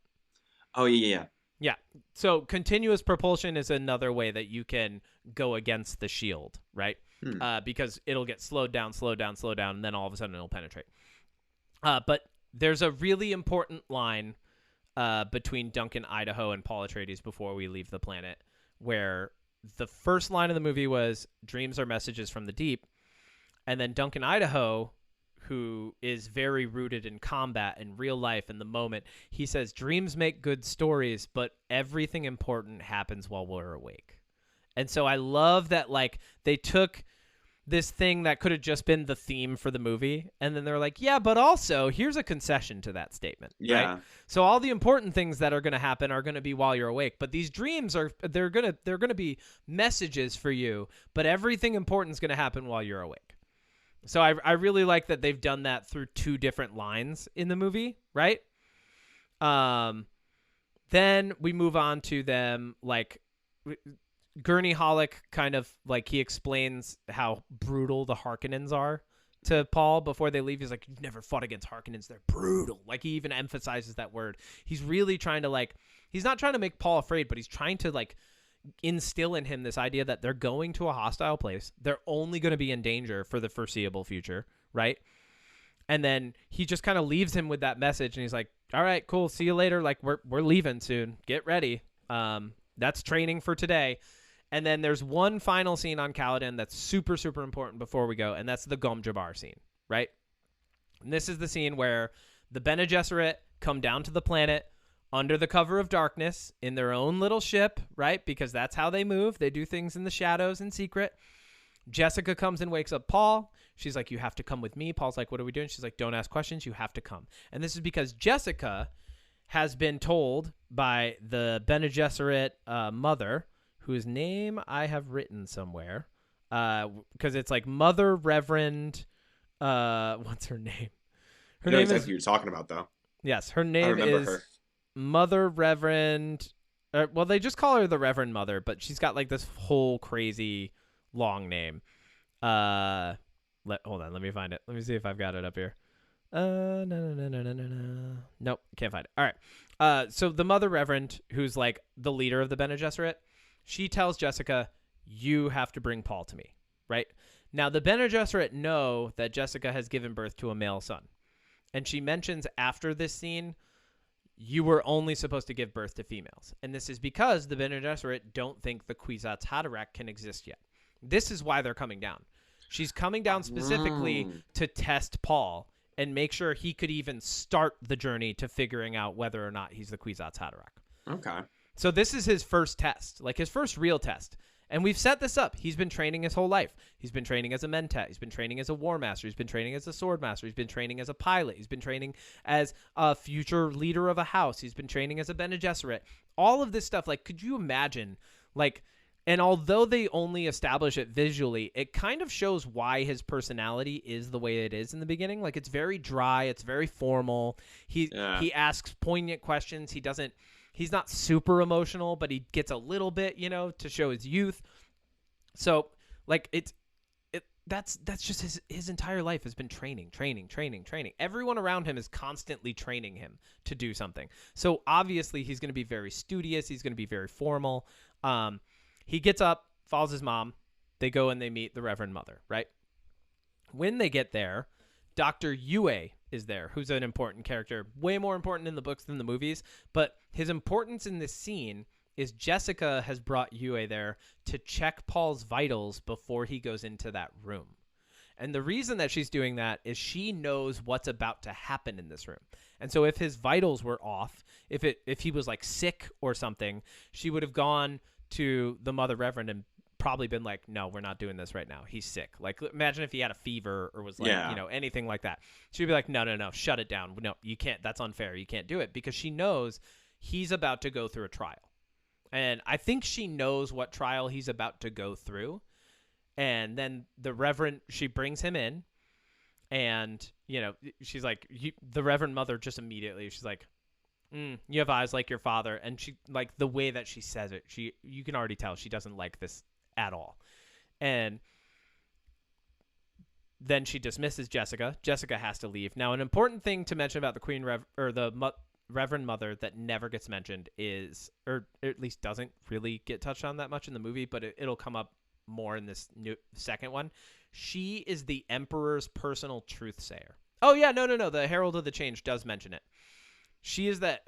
Oh, yeah. Yeah. So continuous propulsion is another way that you can go against the shield, right? Because it'll get slowed down, and then all of a sudden it'll penetrate. But there's a really important line between Duncan Idaho and Paul Atreides before we leave the planet, where the first line of the movie was, dreams are messages from the deep. And then Duncan Idaho, who is very rooted in combat and real life in the moment, he says, dreams make good stories, but everything important happens while we're awake. And so I love that, like, they took this thing that could have just been the theme for the movie, and then they're like, yeah, but also here's a concession to that statement. Yeah. Right? So all the important things that are going to happen are going to be while you're awake, but these dreams they're going to be messages for you, but everything important is going to happen while you're awake. So I really like that they've done that through two different lines in the movie, right? Then we move on to them, like, Gurney Halleck kind of, like, he explains how brutal the Harkonnens are to Paul before they leave. He's like, you've never fought against Harkonnens. They're brutal. Like, he even emphasizes that word. He's really trying to, like, he's not trying to make Paul afraid, but he's trying to, like, instill in him this idea that they're going to a hostile place. They're only going to be in danger for the foreseeable future, right? And then he just kind of leaves him with that message, and he's like, all right, cool, see you later. Like, we're leaving soon. Get ready. That's training for today. And then there's one final scene on Caladan that's super, super important before we go, and that's the Gom Jabbar scene, right? And this is the scene where the Bene Gesserit come down to the planet under the cover of darkness in their own little ship, right? Because that's how they move. They do things in the shadows in secret. Jessica comes and wakes up Paul. She's like, you have to come with me. Paul's like, what are we doing? She's like, don't ask questions. You have to come. And this is because Jessica has been told by the Bene Gesserit mother, whose name I have written somewhere, because it's like Mother Reverend What's her name? I Her know name exactly is what you're talking about, though. yes. Her I name remember is her. Mother Reverend. Well, they just call her the Reverend Mother, but she's got like this whole crazy long name. Hold on, let me find it. Let me see if I've got it up here. No, no, no, no, no, no, no. Nope, can't find it. All right. So the Mother Reverend, who's like the leader of the Bene Gesserit, she tells Jessica, "You have to bring Paul to me." Right now, the Bene Gesserit know that Jessica has given birth to a male son, and she mentions after this scene, "You were only supposed to give birth to females," and this is because the Bene Gesserit don't think the Kwisatz Haderach can exist yet. This is why they're coming down. She's coming down specifically to test Paul and make sure he could even start the journey to figuring out whether or not he's the Kwisatz Haderach. Okay. So this is his first test, like his first real test. And we've set this up. He's been training his whole life. He's been training as a mentat. He's been training as a war master. He's been training as a sword master. He's been training as a pilot. He's been training as a future leader of a house. He's been training as a Bene Gesserit. All of this stuff, like, could you imagine, like, and although they only establish it visually, it kind of shows why his personality is the way it is in the beginning. Like, it's very dry. It's very formal. He asks poignant questions. He's not super emotional, but he gets a little bit, to show his youth. So, like, that's just his entire life has been training. Everyone around him is constantly training him to do something. So obviously he's going to be very studious. He's going to be very formal. He gets up, follows his mom. They go and they meet the Reverend Mother, right? When they get there, Dr. Yue is there, who's an important character, way more important in the books than the movies. But his importance in this scene is Jessica has brought Yue there to check Paul's vitals before he goes into that room. And the reason that she's doing that is she knows what's about to happen in this room. And so if his vitals were off, if he was like sick or something, she would have gone to the Mother Reverend and probably been like, "No, we're not doing this right now. He's sick." Like, imagine if he had a fever or was like, anything like that. She'd be like, no, shut it down. No, you can't. That's unfair. You can't do it, because she knows he's about to go through a trial. And I think she knows what trial he's about to go through. And then she brings him in, and, she's like, the Reverend Mother just immediately, she's like, "You have eyes like your father." And she, like, the way that she says it, you can already tell she doesn't like this at all. And then she dismisses Jessica. Jessica has to leave. Now, an important thing to mention about the Reverend Mother that never gets mentioned is, or at least doesn't really get touched on that much in the movie, but it'll come up more in this new second one. She is the Emperor's personal truth sayer. Oh yeah, no. The Herald of the Change does mention it. She is the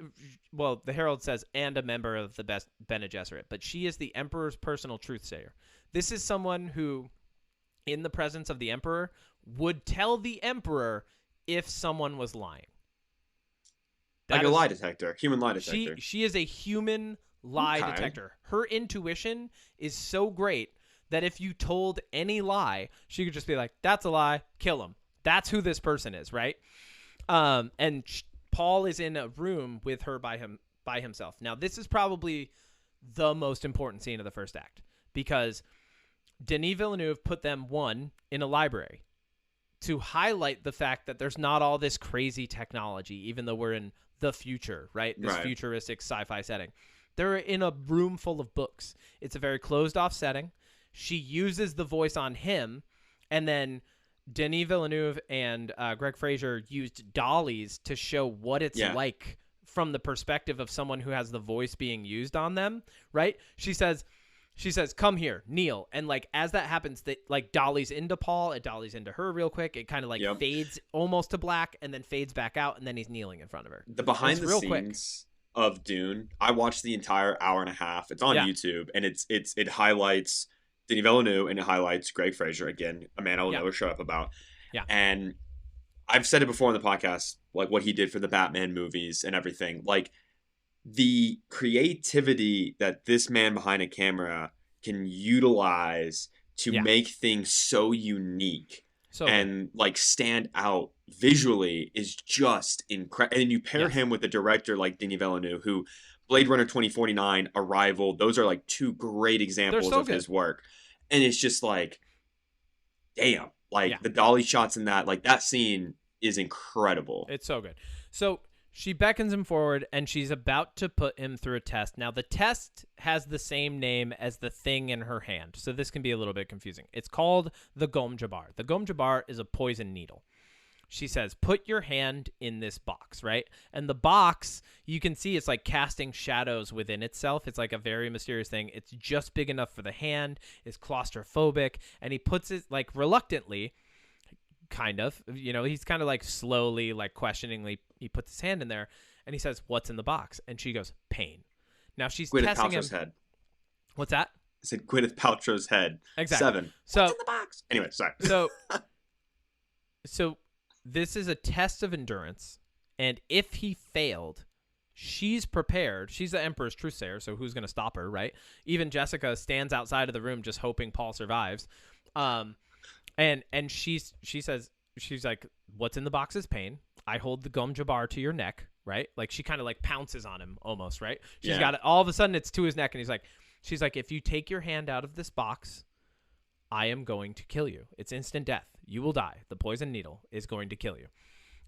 Herald says, and a member of the best Bene Gesserit, but she is the Emperor's personal truth sayer. This is someone who, in the presence of the Emperor, would tell the Emperor if someone was lying. Like a lie detector, human lie detector. She is a human lie detector. Her intuition is so great that if you told any lie, she could just be like, "That's a lie, kill him." That's who this person is, right? And Paul is in a room with her by himself. Now, this is probably the most important scene of the first act, because Denis Villeneuve put them, in a library to highlight the fact that there's not all this crazy technology, even though we're in the future, right? This futuristic sci-fi setting. They're in a room full of books. It's a very closed-off setting. She uses the voice on him, and then Denis Villeneuve and Greg Fraser used dollies to show what it's like from the perspective of someone who has the voice being used on them, right? She says, "Come here, kneel." And like, as that happens, that like dollies into Paul, it dollies into her real quick. It kind of like fades almost to black and then fades back out, and then he's kneeling in front of her. The behind the scenes of Dune, I watched the entire hour and a half. It's on YouTube, and it highlights Denis Villeneuve and it highlights Greg Fraser, again, a man I will never shut up about. Yeah. And I've said it before on the podcast, like what he did for the Batman movies and everything. Like, the creativity that this man behind a camera can utilize to make things so unique and like stand out visually is just incredible. And you pair him with a director like Denis Villeneuve, who Blade Runner 2049, Arrival, those are like two great examples of his work. And it's just like, damn, Yeah. Like the dolly shots in that, like that scene is incredible. It's so good. So she beckons him forward and she's about to put him through a test. Now, the test has the same name as the thing in her hand. So this can be a little bit confusing. It's called the Gom Jabbar. The Gom Jabbar is a poison needle. She says, put your hand in this box, right? And the box, you can see it's like casting shadows within itself. It's like a very mysterious thing. It's just big enough for the hand. It's claustrophobic. And he puts it like reluctantly, kind of, he's kind of like slowly, like questioningly, he puts his hand in there and he says, what's in the box? And she goes, pain. Now she's Gwyneth testing Paltrow's him. head. What's that? I said Gwyneth Paltrow's head. Exactly. 7. So, what's in the box? Anyway, sorry. So this is a test of endurance. And if he failed, she's prepared. She's the Emperor's truthsayer, so who's going to stop her, right? Even Jessica stands outside of the room just hoping Paul survives. And she says, she's like, what's in the box is pain. I hold the Gom Jabbar to your neck, right? Like she kind of like pounces on him almost, right? She's got it. All of a sudden it's to his neck and she's like, if you take your hand out of this box, I am going to kill you. It's instant death. You will die. The poison needle is going to kill you.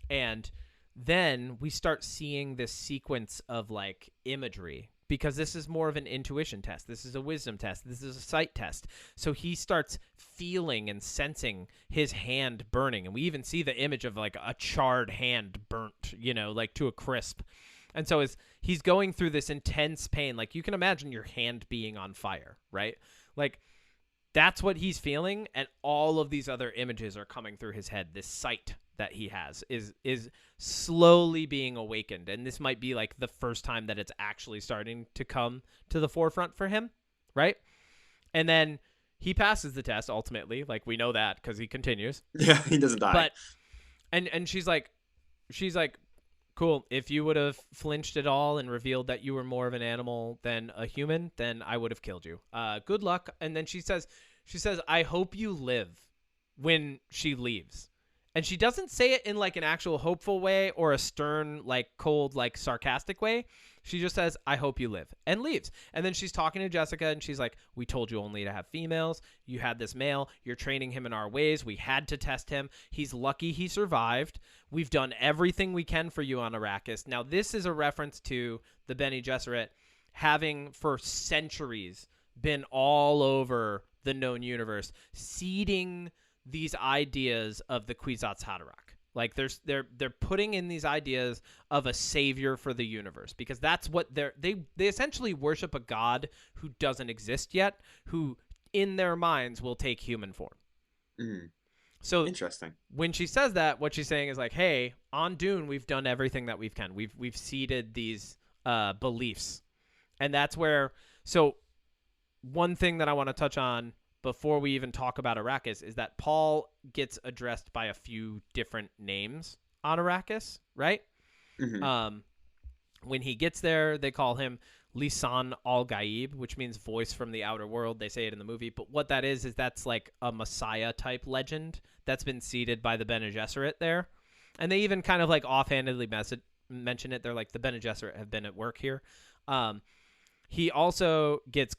And then we start seeing this sequence of like imagery, because this is more of an intuition test. This is a wisdom test. This is a sight test. So he starts feeling and sensing his hand burning. And we even see the image of like a charred hand burnt, like to a crisp. And so as he's going through this intense pain, like you can imagine your hand being on fire, right? Like that's what he's feeling. And all of these other images are coming through his head. This sight that he has is slowly being awakened, and this might be like the first time that it's actually starting to come to the forefront for him, right? And then he passes the test ultimately, like we know that because he continues. Yeah, he doesn't die. But and she's like, cool. If you would have flinched at all and revealed that you were more of an animal than a human, then I would have killed you. Good luck. And then she says, I hope you live, when she leaves. And she doesn't say it in like an actual hopeful way or a stern, like cold, like sarcastic way. She just says, I hope you live, and leaves. And then she's talking to Jessica and she's like, we told you only to have females. You had this male. You're training him in our ways. We had to test him. He's lucky he survived. We've done everything we can for you on Arrakis. Now, this is a reference to the Bene Gesserit having for centuries been all over the known universe, seeding these ideas of the Kwisatz Haderach. Like they're putting in these ideas of a savior for the universe, because that's what they essentially worship a god who doesn't exist yet, who in their minds will take human form. Mm. So interesting. When she says that, what she's saying is like, hey, on Dune, we've done everything that we can. We've seeded these beliefs. And that's where, so one thing that I want to touch on before we even talk about Arrakis is that Paul gets addressed by a few different names on Arrakis, right? Mm-hmm. When he gets there, they call him Lisan al-Gaib, which means voice from the outer world. They say it in the movie. But what that is that's like a Messiah-type legend that's been seeded by the Bene Gesserit there. And they even kind of like offhandedly mention it. They're like, the Bene Gesserit have been at work here. He also gets...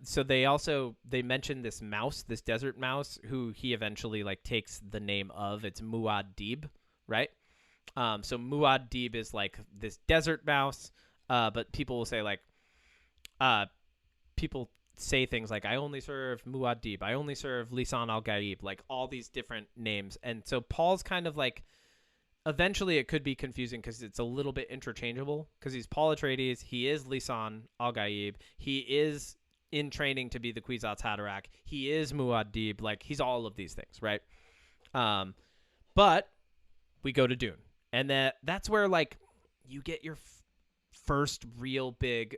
so they mentioned this mouse, this desert mouse, who he eventually like takes the name of. It's Muad'Dib, right? So Muad'Dib is like this desert mouse, but people will say like, people say things like, I only serve Muad'Dib, I only serve Lisan al-Gaib, like all these different names. And so Paul's kind of like, eventually it could be confusing because it's a little bit interchangeable, because he's Paul Atreides, he is Lisan al-Gaib, he is in training to be the Kwisatz Haderach, he is Muad'Dib, like he's all of these things, right? But we go to Dune, and that's where like you get your first real big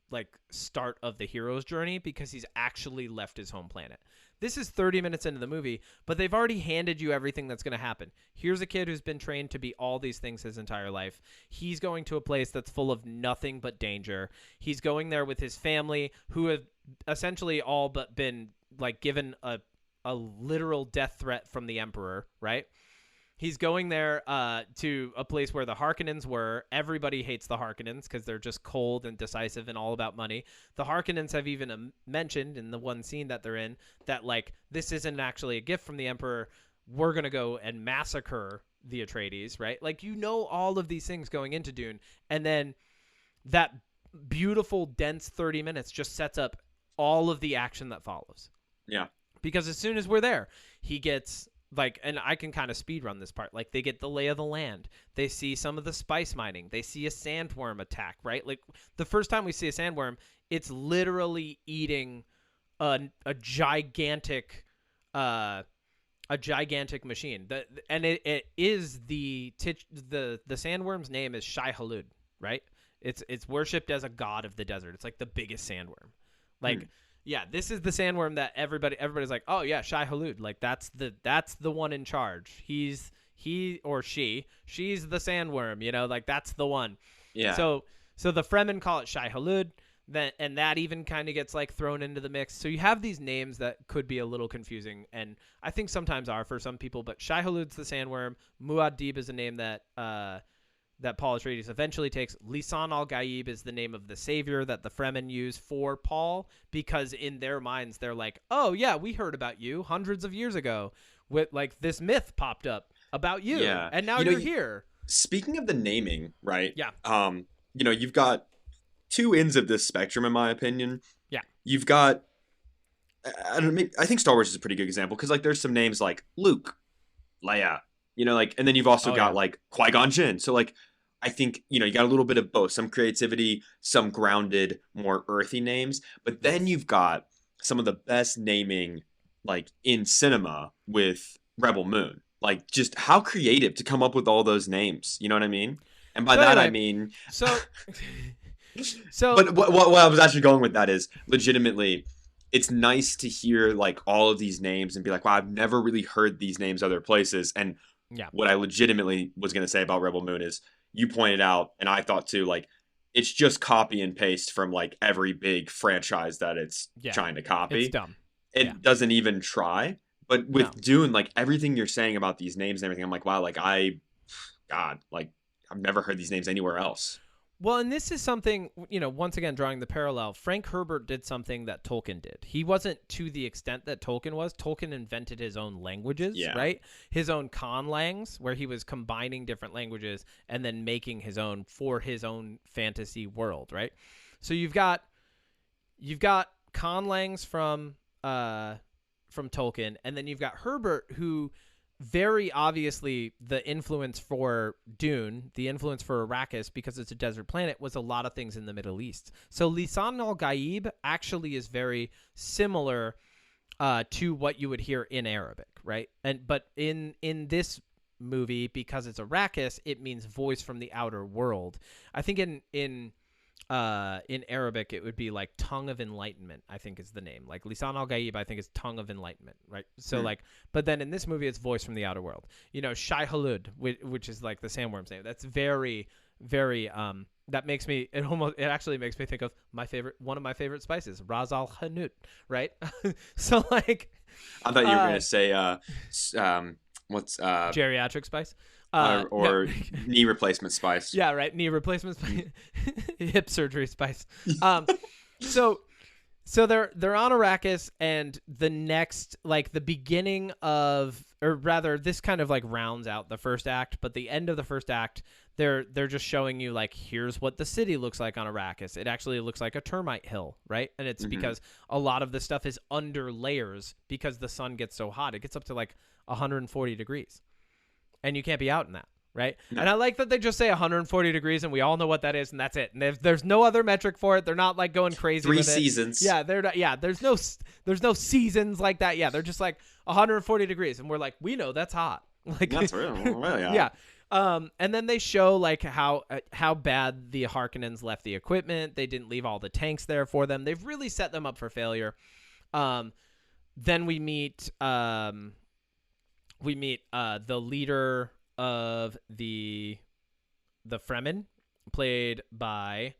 like start of the hero's journey, because he's actually left his home planet. This is 30 minutes into the movie, but they've already handed you everything that's going to happen. Here's a kid who's been trained to be all these things his entire life. He's going to a place that's full of nothing but danger. He's going there with his family, who have essentially all but been like given a literal death threat from the Emperor, right? He's going there to a place where the Harkonnens were. Everybody hates the Harkonnens because they're just cold and decisive and all about money. The Harkonnens have even mentioned in the one scene that they're in that, like, this isn't actually a gift from the Emperor. We're going to go and massacre the Atreides, right? Like, you know all of these things going into Dune. And then that beautiful, dense 30 minutes just sets up all of the action that follows. Yeah. Because as soon as we're there, he gets... like, and I can kind of speed run this part. Like, they get the lay of the land. They see some of the spice mining. They see a sandworm attack, right? Like, the first time we see a sandworm, it's literally eating a gigantic machine. And it is the sandworm's name is Shai Hulud, right? It's worshipped as a god of the desert. It's like the biggest sandworm. Like, yeah, this is the sandworm that everybody's like, oh yeah, Shai Hulud, like that's the one in charge. She's the sandworm, you know, like that's the one. Yeah. So the Fremen call it Shai Hulud, and that even kind of gets like thrown into the mix. So you have these names that could be a little confusing, and I think sometimes are for some people. But Shai Hulud's the sandworm. Muad'Dib is a name that Paul Atreides eventually takes. Lisan al-Gaib is the name of the savior that the Fremen use for Paul, because in their minds they're like, oh yeah, we heard about you hundreds of years ago. With like this myth popped up about you, and now you're here. Speaking of the naming, right? Yeah. You've got two ends of this spectrum, in my opinion. Yeah. You've got, I think Star Wars is a pretty good example because like there's some names like Luke, Leia, like, and then you've also got like Qui-Gon Jinn. So like, I think, you got a little bit of both, some creativity, some grounded, more earthy names. But then you've got some of the best naming, like in cinema with Rebel Moon. Like, just how creative to come up with all those names. You know what I mean? And by that, I mean... But what I was actually going with that is, legitimately, it's nice to hear, like, all of these names and be like, wow, I've never really heard these names other places. And what I legitimately was going to say about Rebel Moon is, you pointed out, and I thought too, like, it's just copy and paste from like every big franchise that it's trying to copy. It's dumb. It doesn't even try. But with Dune, like everything you're saying about these names and everything, I'm like, wow, like I've never heard these names anywhere else. Well, and this is something, once again, drawing the parallel, Frank Herbert did something that Tolkien did. He wasn't to the extent that Tolkien was. Tolkien invented his own languages, right? His own conlangs, where he was combining different languages and then making his own for his own fantasy world, right? So you've got conlangs from Tolkien, and then you've got Herbert, who very obviously the influence for Dune, the influence for Arrakis, because it's a desert planet, was a lot of things in the Middle East. So Lisan al-Gaib actually is very similar to what you would hear in Arabic, right? But in this movie, because it's Arrakis, it means voice from the outer world. I think in Arabic, it would be like tongue of enlightenment, I think is the name. Like Lisan al-Gaib, I think is tongue of enlightenment, right? So like, but then in this movie, it's voice from the outer world. Shai Hulud, which is like the sandworm's name. That's very, very, that makes me, it actually makes me think of one of my favorite spices, Ras al Hanout, right? So like. I thought you were going to say, what's. Geriatric spice? Or knee replacement spice. Yeah, right. Knee replacement spice. Hip surgery spice. So they're on Arrakis, and the next, like the beginning of, or rather, this kind of like rounds out the first act, but the end of the first act, they're just showing you like, here's what the city looks like on Arrakis. It actually looks like a termite hill, right? And it's because a lot of the stuff is under layers because the sun gets so hot. It gets up to like 140 degrees. And you can't be out in that, right? No. And I like that they just say 140 degrees, and we all know what that is, and that's it. And there's no other metric for it. They're not like going crazy. 3 with seasons. It. Yeah, they're not, yeah. There's no seasons like that. Yeah, they're just like 140 degrees, and we're like, we know that's hot. Like that's really hot. Yeah. And then they show like how bad the Harkonnens left the equipment. They didn't leave all the tanks there for them. They've really set them up for failure. Then we meet the leader of the Fremen, played by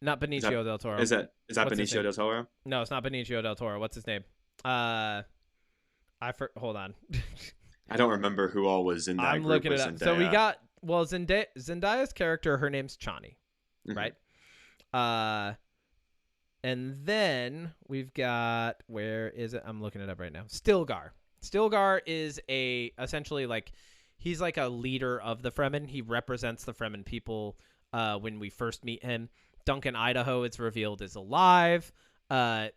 not Benicio del Toro. Is that Benicio del Toro? No, it's not Benicio del Toro. What's his name? Hold on. I don't remember who all was in that I'm group looking with it up. So we Zendaya. got Zendaya's character. Her name's Chani, Mhm. right? Uh, and then we've got, where is it? I'm looking it up right now. Stilgar. Stilgar is essentially like, he's like a leader of the Fremen. He represents the Fremen people. When we first meet him, Duncan Idaho, it's revealed, is alive. And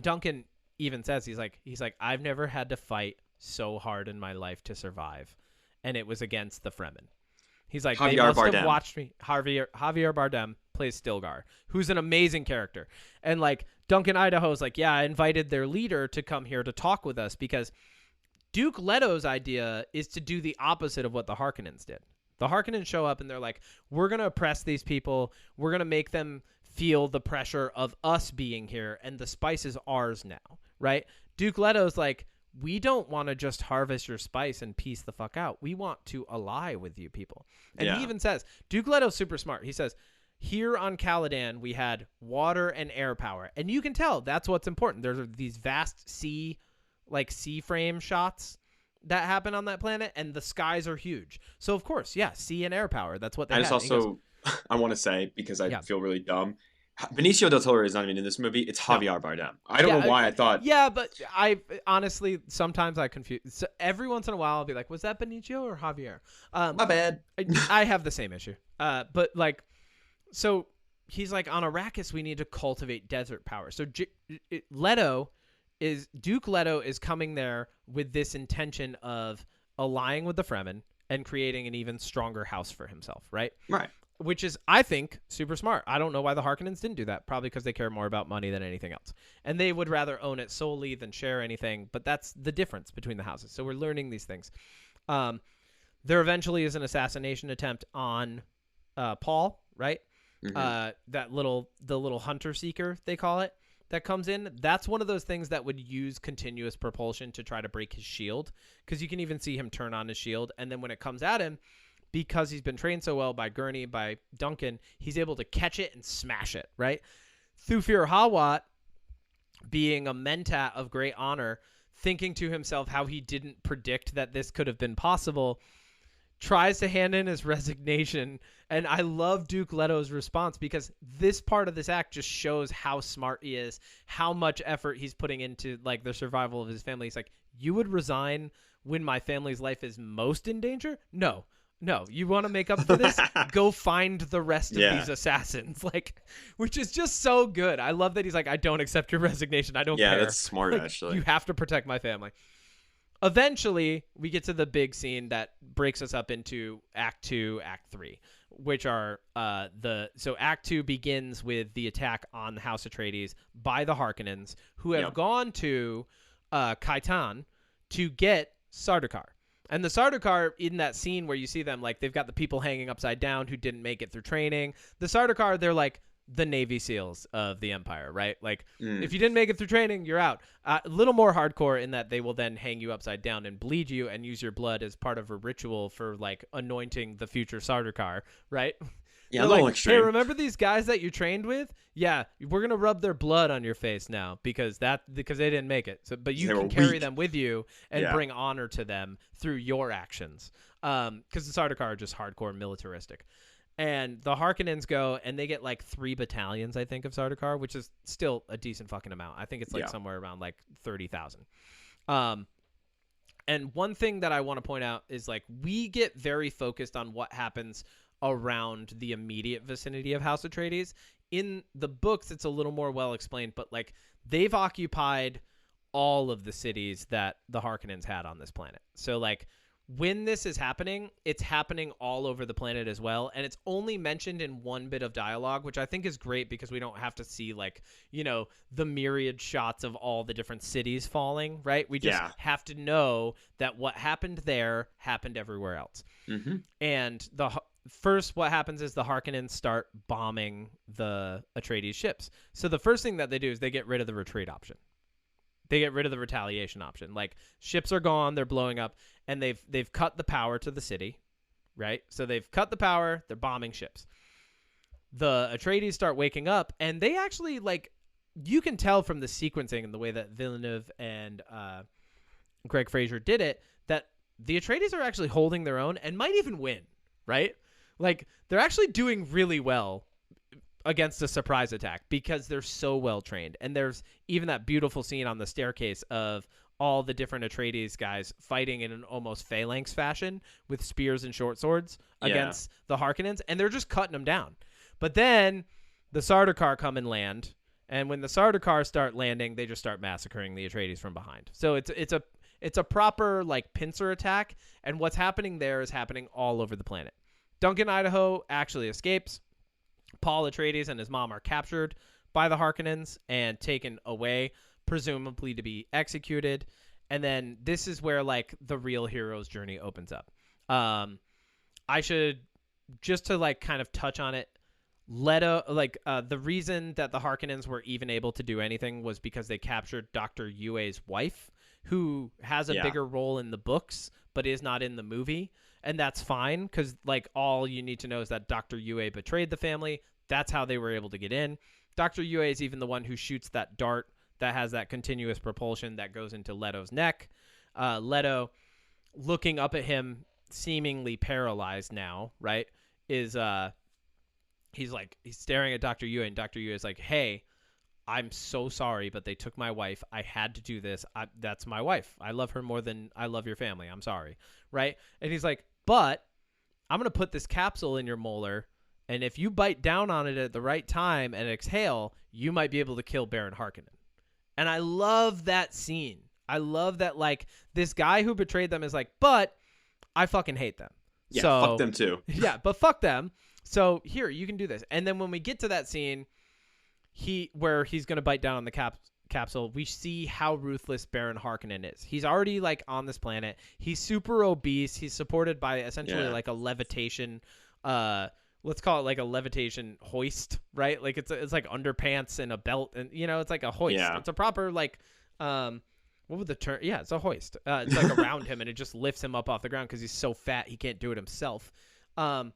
Duncan even says he's like I've never had to fight so hard in my life to survive, and it was against the Fremen. He's like, they Javier must have Bardem. watched me. Javier Bardem plays Stilgar, who's an amazing character. And like Duncan Idaho's like, yeah, I invited their leader to come here to talk with us because Duke Leto's idea is to do the opposite of what the Harkonnens did. The Harkonnens show up and they're like, we're going to oppress these people. We're going to make them feel the pressure of us being here, and the spice is ours now, right? Duke Leto's like, we don't want to just harvest your spice and piece the fuck out. We want to ally with you people. And he even says, Duke Leto's super smart. He says, here on Caladan, we had water and air power. And you can tell that's what's important. There's these vast sea frame shots that happen on that planet, and the skies are huge. So, of course, yeah, sea and air power. That's what they I had. just also, I want to say, because I feel really dumb, Benicio del Toro is not even in this movie. It's Javier Bardem. I don't know why I thought. Yeah, but I honestly, sometimes I confuse. So every once in a while, I'll be like, was that Benicio or Javier? My bad. I have the same issue. But like, so he's like, on Arrakis, we need to cultivate desert power. So Duke Leto is coming there with this intention of allying with the Fremen and creating an even stronger house for himself, right? Right. Which is, I think, super smart. I don't know why the Harkonnens didn't do that. Probably because they care more about money than anything else. And they would rather own it solely than share anything. But that's the difference between the houses. So we're learning these things. There eventually is an assassination attempt on Paul, right? Mm-hmm. The little hunter seeker, they call it, that comes in. That's one of those things that would use continuous propulsion to try to break his shield. Because you can even see him turn on his shield. And then when it comes at him, because he's been trained so well by Gurney, by Duncan, he's able to catch it and smash it, right? Thufir Hawat, being a Mentat of great honor, thinking to himself how he didn't predict that this could have been possible, tries to hand in his resignation. And I love Duke Leto's response, because this part of this act just shows how smart he is, how much effort he's putting into like the survival of his family. He's like, you would resign when my family's life is most in danger? No, you want to make up for this? Go find the rest of these assassins, which is just so good. I love that he's like, I don't accept your resignation. I don't care. Yeah, that's smart, actually. You have to protect my family. Eventually, we get to the big scene that breaks us up into Act 2, Act 3, which are so Act 2 begins with the attack on the House Atreides by the Harkonnens, who have gone to Khaitan to get Sardaukar. And the Sardaukar, in that scene where you see them, like, they've got the people hanging upside down who didn't make it through training. The Sardaukar, they're like the Navy SEALs of the Empire, right? Like, if you didn't make it through training, you're out. A little more hardcore in that they will then hang you upside down and bleed you and use your blood as part of a ritual for, like, anointing the future Sardaukar, right? Yeah, a little like, extreme. Hey, remember these guys that you trained with? Yeah, we're gonna rub their blood on your face now because they didn't make it. So, but you can carry them with you and bring honor to them through your actions. Because the Sardaukar are just hardcore militaristic, and the Harkonnens go and they get like 3 battalions, I think, of Sardaukar, which is still a decent fucking amount. I think it's like somewhere around like 30,000. And one thing that I want to point out is, like, we get very focused on what happens around the immediate vicinity of House Atreides. In the books, it's a little more well explained, but like, they've occupied all of the cities that the Harkonnens had on this planet. So like, when this is happening, it's happening all over the planet as well, and it's only mentioned in one bit of dialogue, which I think is great because we don't have to see, like, you know, the myriad shots of all the different cities falling, right? We just have to know that what happened there happened everywhere else. Mm-hmm. And first, what happens is the Harkonnens start bombing the Atreides ships. So the first thing that they do is they get rid of the retreat option. They get rid of the retaliation option. Like, ships are gone, they're blowing up, and they've cut the power to the city, right? So they've cut the power, they're bombing ships. The Atreides start waking up, and they actually, like, you can tell from the sequencing and the way that Villeneuve and Greg Fraser did it, that the Atreides are actually holding their own and might even win, right? Like, they're actually doing really well against a surprise attack because they're so well trained. And there's even that beautiful scene on the staircase of all the different Atreides guys fighting in an almost phalanx fashion with spears and short swords against the Harkonnens, and they're just cutting them down. But then the Sardaukar come and land, and when the Sardaukar start landing, they just start massacring the Atreides from behind. So it's a proper like pincer attack, and what's happening there is happening all over the planet. Duncan Idaho actually escapes. Paul Atreides and his mom are captured by the Harkonnens and taken away, presumably to be executed. And then this is where like the real hero's journey opens up. I should just to like kind of touch on it. Leto, like the reason that the Harkonnens were even able to do anything was because they captured Dr. Yue's wife, who has a bigger role in the books but is not in the movie. And that's fine because like all you need to know is that Dr. Yue betrayed the family. That's how they were able to get in. Dr. Yue is even the one who shoots that dart that has that continuous propulsion that goes into Leto's neck. Leto, looking up at him, seemingly paralyzed now, right, is he's staring at Dr. Yue, and Dr. Yue is like, hey, I'm so sorry, but they took my wife. I had to do this. That's my wife. I love her more than I love your family. I'm sorry. Right? And he's like, but I'm going to put this capsule in your molar, and if you bite down on it at the right time and exhale, you might be able to kill Baron Harkonnen. And I love that scene. I love that, like, this guy who betrayed them is like, but I fucking hate them. Yeah, so, fuck them too. Yeah, but fuck them. So here, you can do this. And then when we get to that scene, where he's going to bite down on the capsule, we see how ruthless Baron Harkonnen is. He's already like on this planet. He's super obese. He's supported by essentially like a levitation, let's call it like a levitation hoist, right? Like it's like underpants and a belt, and it's like a hoist. Yeah. It's a proper like, what would the term? Yeah, it's a hoist. It's like around him, and it just lifts him up off the ground because he's so fat he can't do it himself. But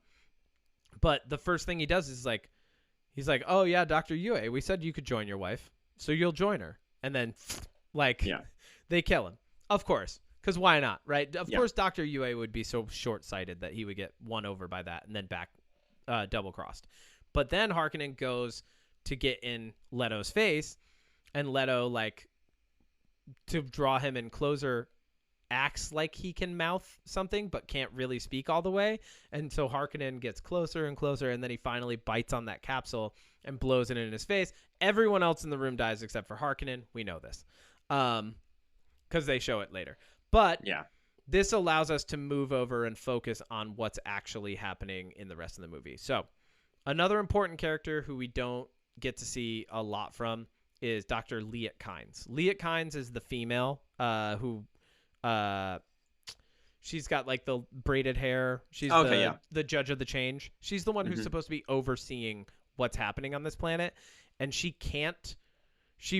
the first thing he does is like, he's like, oh yeah, Dr. Yue, we said you could join your wife, so you'll join her. And then like they kill him. Of course. Because why not, right? Of course Dr. Yue would be so short-sighted that he would get won over by that and then back double-crossed. But then Harkonnen goes to get in Leto's face, and Leto, like, to draw him in closer, acts like he can mouth something but can't really speak all the way. And so Harkonnen gets closer and closer, and then he finally bites on that capsule and blows it in his face. Everyone else in the room dies except for Harkonnen. We know this because they show it later. But this allows us to move over and focus on what's actually happening in the rest of the movie. So another important character who we don't get to see a lot from is Dr. Liet Kynes. Liet Kynes is the female who she's got like the braided hair. She's the judge of the change. She's the one who's supposed to be overseeing what's happening on this planet. And she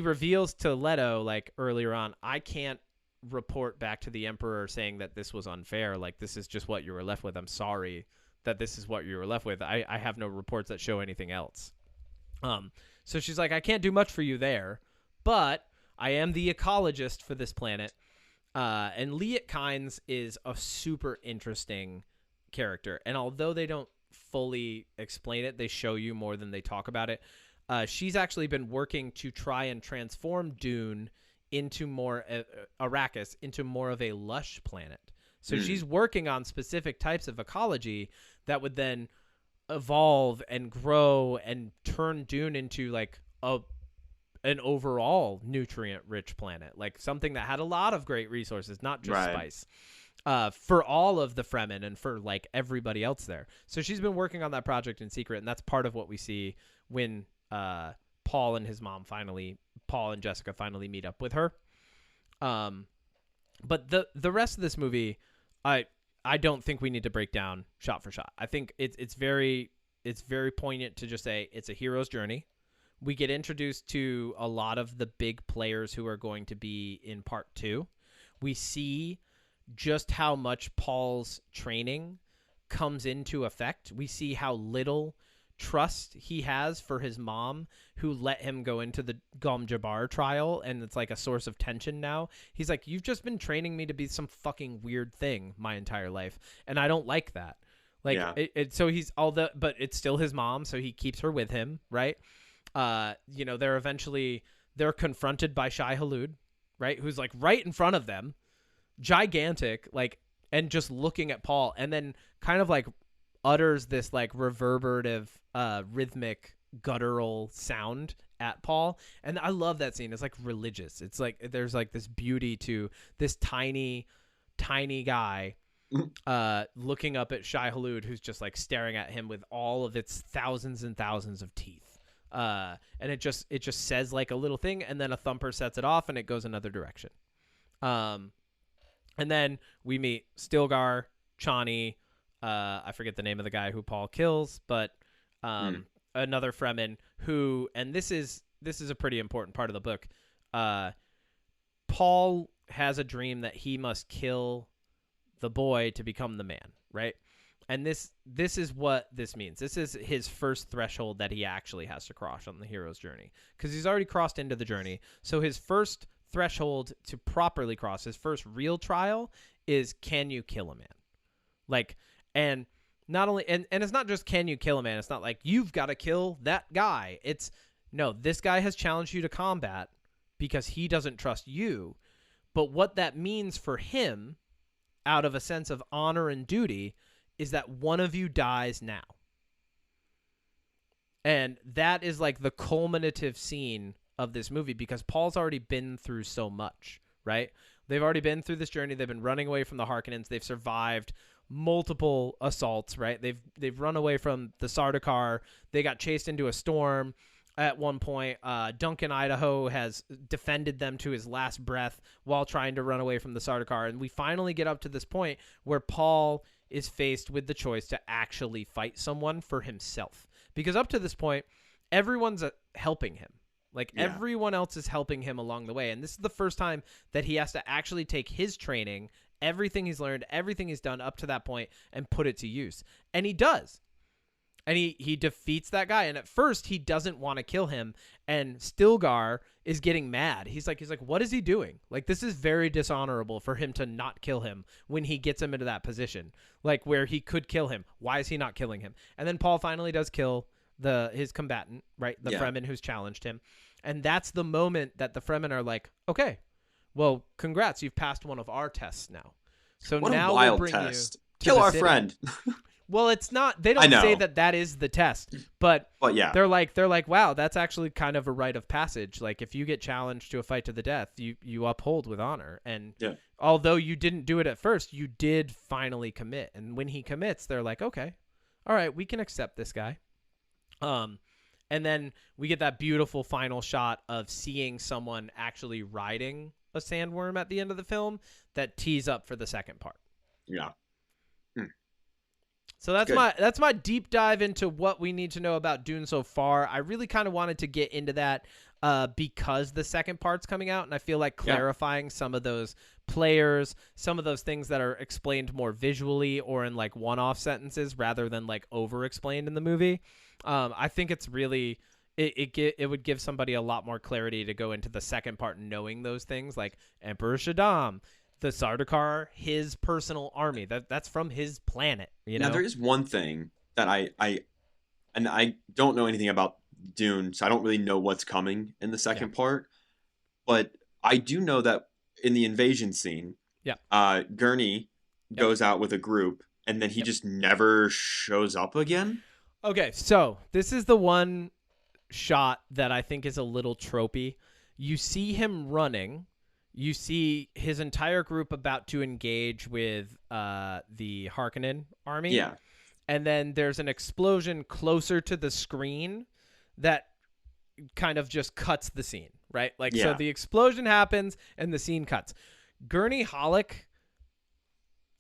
reveals to Leto, like earlier on, I can't report back to the Emperor saying that this was unfair. Like, this is just what you were left with. I'm sorry that this is what you were left with. I have no reports that show anything else. So she's like, I can't do much for you there, but I am the ecologist for this planet. And Liet Kynes is a super interesting character. And although they don't fully explain it, they show you more than they talk about it. She's actually been working to try and transform Dune into more Arrakis into more of a lush planet. So she's working on specific types of ecology that would then evolve and grow and turn Dune into like an overall nutrient-rich planet, like something that had a lot of great resources, not just spice, for all of the Fremen and for like everybody else there. So she's been working on that project in secret, and that's part of what we see when Paul and Jessica finally meet up with her. But the rest of this movie, I don't think we need to break down shot for shot. I think it's very poignant to just say it's a hero's journey. We get introduced to a lot of the big players who are going to be in part 2. We see just how much Paul's training comes into effect. We see how little trust he has for his mom, who let him go into the Gom Jabbar trial, and it's like a source of tension now. He's like, you've just been training me to be some fucking weird thing my entire life, and I don't like that. Like, so he's but it's still his mom, so he keeps her with him, right? They're confronted by Shai Hulud, right? Who's like right in front of them, gigantic, like, and just looking at Paul, and then kind of like utters this like reverberative, rhythmic, guttural sound at Paul. And I love that scene. It's like religious. It's like there's like this beauty to this tiny guy looking up at Shai Hulud, who's just like staring at him with all of its thousands and thousands of teeth. And it just says like a little thing, and then a thumper sets it off, and it goes another direction. And then we meet Stilgar, Chani, I forget the name of the guy who Paul kills, but another Fremen who, and this is a pretty important part of the book. Paul has a dream that he must kill the boy to become the man, right? And this is what this means. This is his first threshold that he actually has to cross on the hero's journey, because he's already crossed into the journey. So his first threshold to properly cross, his first real trial, is, can you kill a man? Like, and not only, and it's not just can you kill a man. It's not like you've got to kill that guy. It's, no, this guy has challenged you to combat because he doesn't trust you. But what that means for him, out of a sense of honor and duty, is that one of you dies now. And that is like the culminative scene of this movie, because Paul's already been through so much, right? They've already been through this journey. They've been running away from the Harkonnens. They've survived multiple assaults, right? They've run away from the Sardaukar. They got chased into a storm at one point. Duncan Idaho has defended them to his last breath while trying to run away from the Sardaukar. And we finally get up to this point where Paul is faced with the choice to actually fight someone for himself. Because up to this point, everyone's helping him. Like, everyone else is helping him along the way. And this is the first time that he has to actually take his training, everything he's learned, everything he's done up to that point, and put it to use. And he does. And he defeats that guy. And at first, he doesn't want to kill him. And Stilgar is getting mad. He's like, what is he doing? Like, this is very dishonorable for him to not kill him when he gets him into that position, like where he could kill him. Why is he not killing him? And then Paul finally does kill his combatant, right? The Fremen who's challenged him. And that's the moment that the Fremen are like, okay, well, congrats. You've passed one of our tests now. So what now a wild we'll bring test. you Kill our friend. Well, it's not. They don't say that is the test, but yeah, they're like, wow, that's actually kind of a rite of passage. Like, if you get challenged to a fight to the death, you uphold with honor. And although you didn't do it at first, you did finally commit. And when he commits, they're like, okay, all right, we can accept this guy. And then we get that beautiful final shot of seeing someone actually riding a sandworm at the end of the film that tees up for the second part. Yeah. So that's my deep dive into what we need to know about Dune so far. I really kind of wanted to get into that because the second part's coming out, and I feel like clarifying some of those players, some of those things that are explained more visually or in like one-off sentences rather than like over-explained in the movie. I think it's really it would give somebody a lot more clarity to go into the second part knowing those things, like Emperor Shaddam, the Sardaukar, his personal army. That's from his planet. You know, now there is one thing that I don't know anything about Dune, so I don't really know what's coming in the second part. But I do know that in the invasion scene, Gurney goes out with a group, and then he just never shows up again. Okay, so this is the one shot that I think is a little tropey. You see him running. You see his entire group about to engage with the Harkonnen army. Yeah. And then there's an explosion closer to the screen that kind of just cuts the scene, right? Like, so the explosion happens and the scene cuts. Gurney Halleck,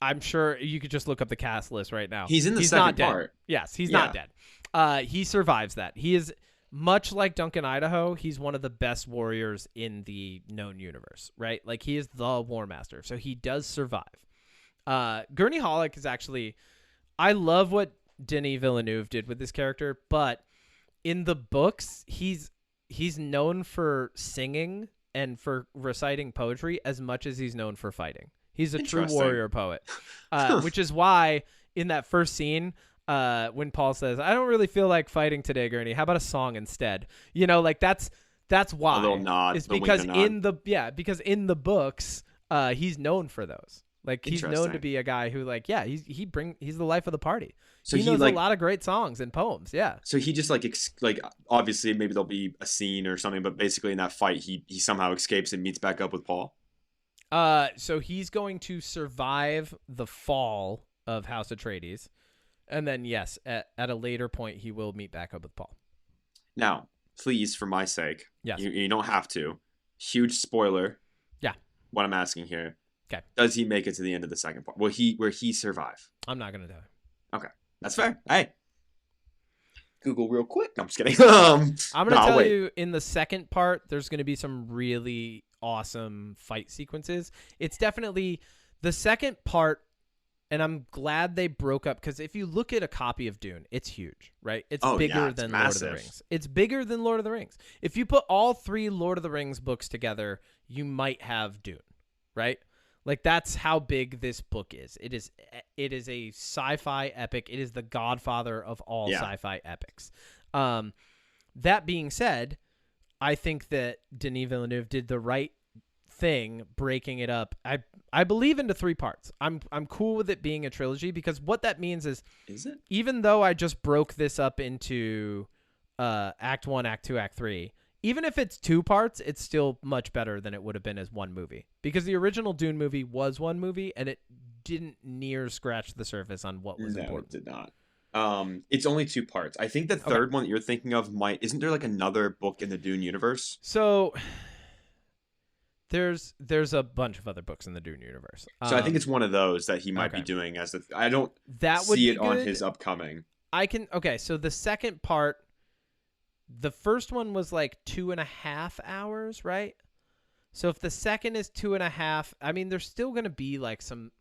I'm sure you could just look up the cast list right now. He's in the second part. Yes, he's not dead. He survives that. He is, much like Duncan Idaho, he's one of the best warriors in the known universe, right? Like, he is the War Master, so he does survive. Gurney Halleck is actually, I love what Denis Villeneuve did with this character, but in the books, he's known for singing and for reciting poetry as much as he's known for fighting. He's a true warrior poet, which is why in that first scene, when Paul says, "I don't really feel like fighting today, Gurney. How about a song instead?" You know, like that's why. A little nod. It's because in the books, he's known for those. Like he's known to be a guy who, like, yeah, he's the life of the party. So he knows a lot of great songs and poems. Yeah. So he just like obviously maybe there'll be a scene or something, but basically in that fight he somehow escapes and meets back up with Paul. So he's going to survive the fall of House Atreides, and then yes, at a later point he will meet back up with Paul. Now, please, for my sake, yes, you don't have to. Huge spoiler. Yeah. What I'm asking here. Okay. Does he make it to the end of the second part? Will he survive? I'm not gonna die. Okay, that's fair. Hey, Google real quick. I'm just kidding. I'm gonna tell you, in the second part, there's gonna be some really awesome fight sequences. It's definitely the second part, and I'm glad they broke up, because if you look at a copy of Dune, it's huge, right? It's bigger than massive. Lord of the Rings. It's bigger than Lord of the Rings. If you put all 3 Lord of the Rings books together, you might have Dune, right? Like, that's how big this book is. It is a sci-fi epic. It is the godfather of all sci-fi epics. That being said, I think that Denis Villeneuve did the right thing breaking it up. I believe into 3 parts. I'm cool with it being a trilogy, because what that means is it? Even though I just broke this up into Act 1, Act 2, Act 3, even if it's 2 parts, it's still much better than it would have been as one movie, because the original Dune movie was one movie and it didn't near scratch the surface on what was important. No, it did not. It's only 2 parts. I think the third one that you're thinking of isn't there like another book in the Dune universe? So there's a bunch of other books in the Dune universe. So I think it's one of those that he might be doing as I don't see it on his upcoming. So the second part, the first one was like 2.5 hours, right? So if the second is 2.5, I mean, there's still going to be like some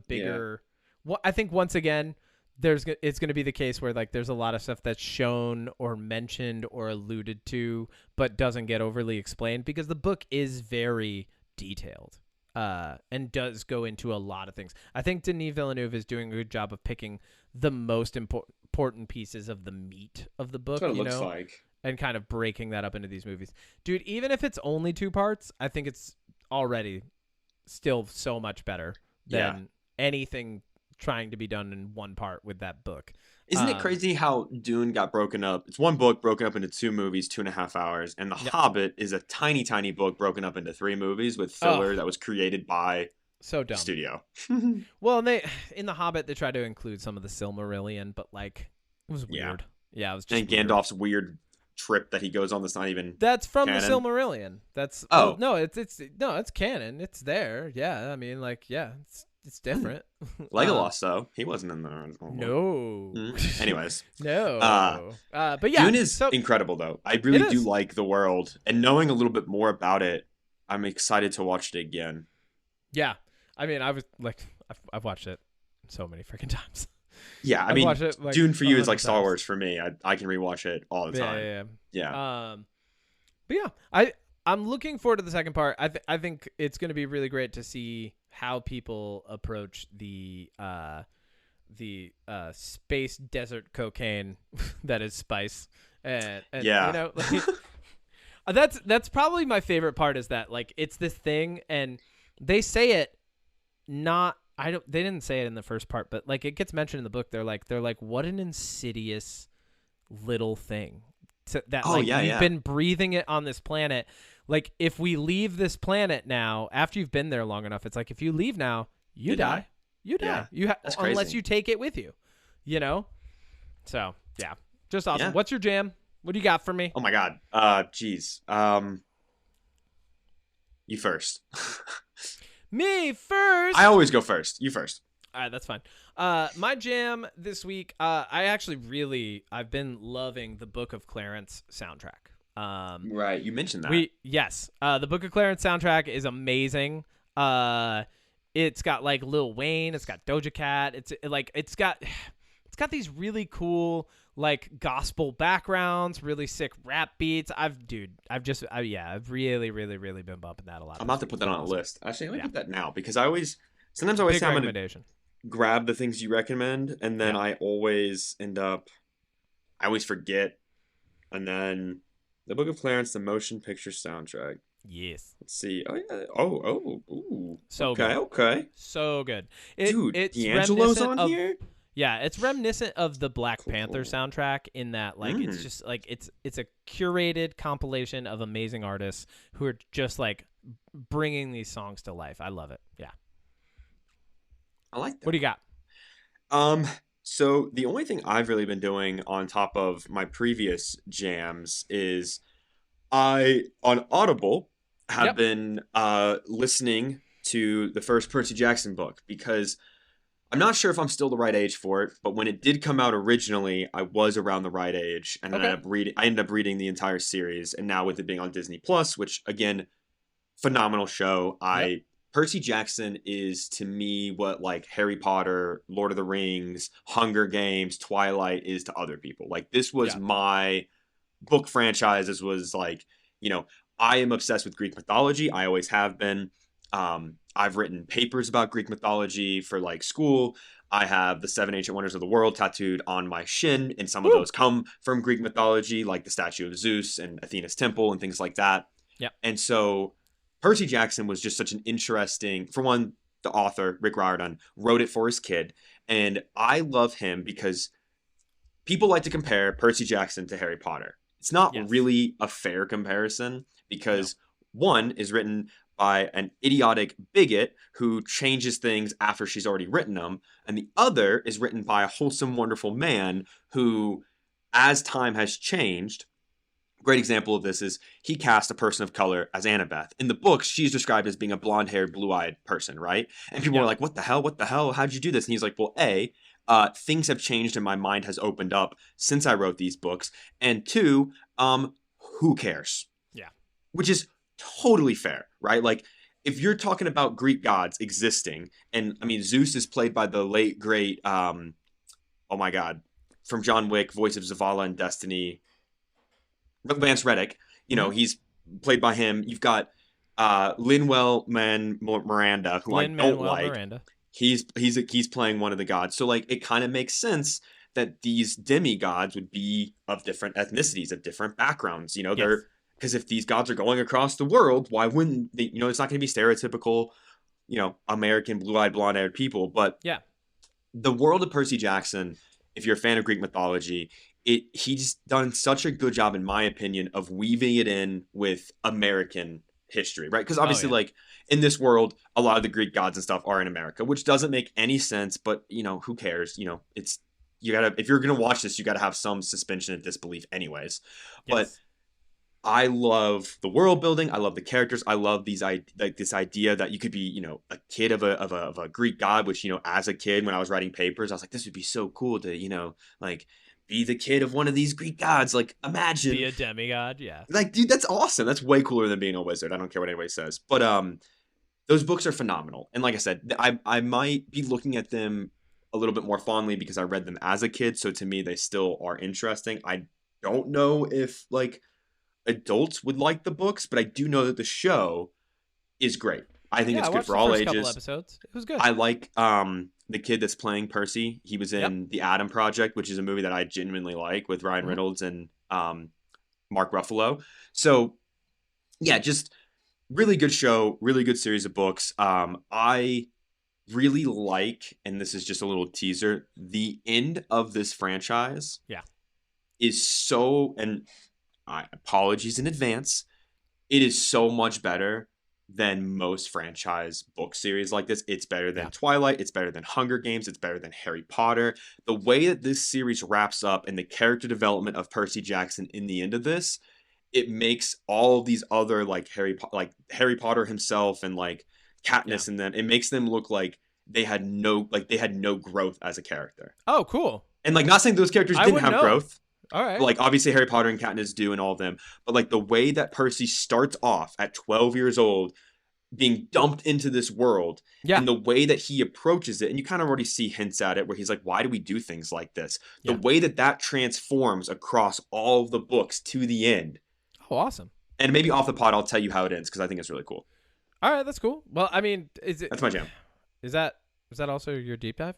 bigger. Well, I think once again, it's going to be the case where like there's a lot of stuff that's shown or mentioned or alluded to, but doesn't get overly explained, because the book is very detailed and does go into a lot of things. I think Denis Villeneuve is doing a good job of picking the most important pieces of the meat of the book. That's what it looks like. And kind of breaking that up into these movies. Dude, even if it's only 2 parts, I think it's already still so much better than anything trying to be done in 1 part with that book. Isn't it crazy how Dune got broken up? It's 1 book broken up into 2 movies, 2.5 hours, and The Hobbit is a tiny, tiny book broken up into 3 movies with filler that was created by so dumb studio. Well, in The Hobbit they tried to include some of the Silmarillion, but like it was weird. Yeah, it was just Gandalf's weird trip that he goes on that's not even that's from canon. The Silmarillion. That's it's canon. It's there. Yeah, I mean, like, yeah, it's different. Legolas though, he wasn't in the original. No. Anyways, no. But yeah, Dune is incredible though. I really do like the world, and knowing a little bit more about it, I'm excited to watch it again. Yeah, I mean, I was like, I've watched it so many freaking times. Yeah, I mean, Dune for you is like Star Wars for me. I can rewatch it all the time. Yeah. But yeah, I'm looking forward to the second part. I think it's going to be really great to see how people approach the space desert cocaine that is spice, and you know, like, that's probably my favorite part, is that like it's this thing, and they say it not. They didn't say it in the first part, but like it gets mentioned in the book. They're like, what an insidious little thing that you've been breathing it on this planet. Like, if we leave this planet now, after you've been there long enough, it's like, if you leave now, you die. You die. Yeah, unless you take it with you, you know? So yeah, just awesome. Yeah. What's your jam? What do you got for me? Oh my God. Geez. You first. Me first. I always go first. You first. All right, that's fine. My jam this week, I've been loving the Book of Clarence soundtrack. Right, you mentioned that. The Book of Clarence soundtrack is amazing. It's got like Lil Wayne, it's got Doja Cat, it's got got these really cool like gospel backgrounds, really sick rap beats. I've really, really, really been bumping that a lot. I'm about to put that on a list. Actually, let me put that now because sometimes I always Big say I'm gonna recommendation. grab the things you recommend, and then Yeah. I always forget, and then the Book of Clarence, the motion picture soundtrack. Yes. Let's see. Oh yeah. Ooh. So Okay. good. Okay. So good. Dude, It's D'Angelo's reminiscent on of here. yeah, it's reminiscent of the Black Panther Cool. soundtrack in that like it's Mm. just like it's a curated compilation of amazing artists who are just like bringing these songs to life. I love it. Yeah. I like that. What do you got? So the only thing I've really been doing on top of my previous jams is I on Audible have Yep. been listening to the first Percy Jackson book because I'm not sure if I'm still the right age for it, but when it did come out originally, I was around the right age, and then Okay. I ended up reading the entire series, and now with it being on Disney Plus, which again, phenomenal show. Yep. Percy Jackson is to me what like Harry Potter, Lord of the Rings, Hunger Games, Twilight is to other people. Like this was Yeah. my book franchise. This was like, you know, I am obsessed with Greek mythology. I always have been. I've written papers about Greek mythology for like school. I have the seven ancient wonders of the world tattooed on my shin, and some of Woo! those come from Greek mythology, like the statue of Zeus and Athena's temple and things like that. Yeah. And so Percy Jackson was just such an interesting, for one, the author, Rick Riordan, wrote it for his kid. And I love him because people like to compare Percy Jackson to Harry Potter. It's not Yes. really a fair comparison because one is written by an idiotic bigot who changes things after she's already written them, and the other is written by a wholesome, wonderful man who, as time has changed, great example of this is he cast a person of color as Annabeth. In the books, she's described as being a blonde-haired, blue-eyed person, right? And people Yeah. are like, what the hell? What the hell? How'd you do this? And he's like, well, things have changed and my mind has opened up since I wrote these books. And two, who cares? Yeah. Which is totally fair, right? Like, if you're talking about Greek gods existing, and I mean, Zeus is played by the late, great, oh my God, from John Wick, voice of Zavala and Destiny, Lance Reddick, he's played by him. You've got Miranda, who I don't Lin-Manuel like. Miranda. He's playing one of the gods. So like it kind of makes sense that these demigods would be of different ethnicities, of different backgrounds. They're because if these gods are going across the world, why wouldn't they? It's not going to be stereotypical, American blue-eyed, blonde-haired people. But Yeah. the world of Percy Jackson, if you're a fan of Greek mythology, he's done such a good job, in my opinion, of weaving it in with American history, right? Because obviously, like in this world, a lot of the Greek gods and stuff are in America, which doesn't make any sense. But who cares? It's if you're gonna watch this, you gotta have some suspension of disbelief, anyways. But I love the world building. I love the characters. I love this idea that you could be, a kid of a Greek god. Which, as a kid, when I was writing papers, I was like, this would be so cool to, like, be the kid of one of these Greek gods. Like, imagine Be a demigod. Yeah. like, dude, that's awesome. That's way cooler than being a wizard. I don't care what anybody says. But those books are phenomenal. And like I said, I might be looking at them a little bit more fondly because I read them as a kid. So to me, they still are interesting. I don't know if like adults would like the books, but I do know that the show is great. I think it's good for all ages. Couple episodes. It was good. I like the kid that's playing Percy. He was in The Adam Project, which is a movie that I genuinely like with Ryan Reynolds and Mark Ruffalo. So yeah, just really good show, really good series of books. I really like, and this is just a little teaser, the end of this franchise. Yeah. Is so, and apologies in advance, it is so much better than most franchise book series like this. It's better than Twilight. It's better than Hunger Games. It's better than Harry Potter. The way that this series wraps up and the character development of Percy Jackson in the end of this, it makes all these other like Harry Potter himself and like Katniss and then it makes them look like they had no growth as a character. Oh, cool. And like not saying those characters didn't have growth. All right. Like obviously Harry Potter and Katniss do and all of them, but like the way that Percy starts off at 12 years old being dumped into this world, Yeah. and the way that he approaches it, and you kind of already see hints at it where he's like, why do we do things like this? The Yeah. way that transforms across all of the books to the end. Oh, awesome. And maybe off the pod, I'll tell you how it ends because I think it's really cool. All right, that's cool. Well, I mean, That's my jam. Is that also your deep dive?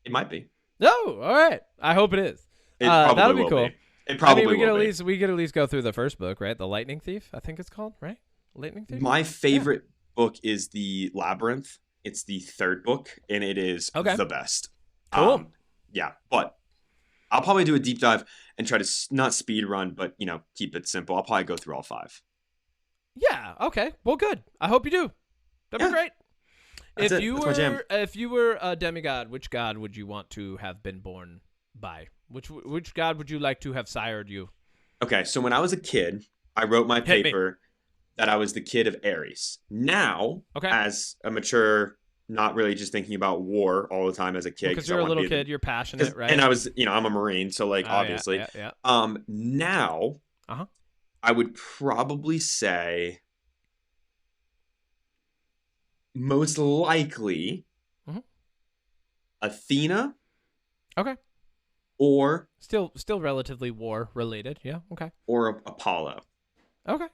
It might be. No, all right. I hope it is. It probably That'll be will cool. be. It probably we could will at be. least we could at least go through the first book, right? The Lightning Thief, I think it's called, right? Lightning Thief. My favorite book is the Labyrinth. It's the third book, and it is the best. Cool. Yeah, but I'll probably do a deep dive and try to not speed run, but keep it simple. I'll probably go through all 5. Yeah. Okay. Well, good. I hope you do. That'd be great. That's it. That's my jam. If you were a demigod, which god would you want to have been born by? Which god would you like to have sired you? Okay, so when I was a kid, I wrote my paper that I was the kid of Ares. Now, as a mature, not really just thinking about war all the time as a kid. Because you're a little kid, you're passionate, right? And I was, I'm a Marine, so obviously. Yeah. Now, I would probably say most likely Athena. Okay. Or still relatively war related, yeah. Okay. Or Apollo. Okay.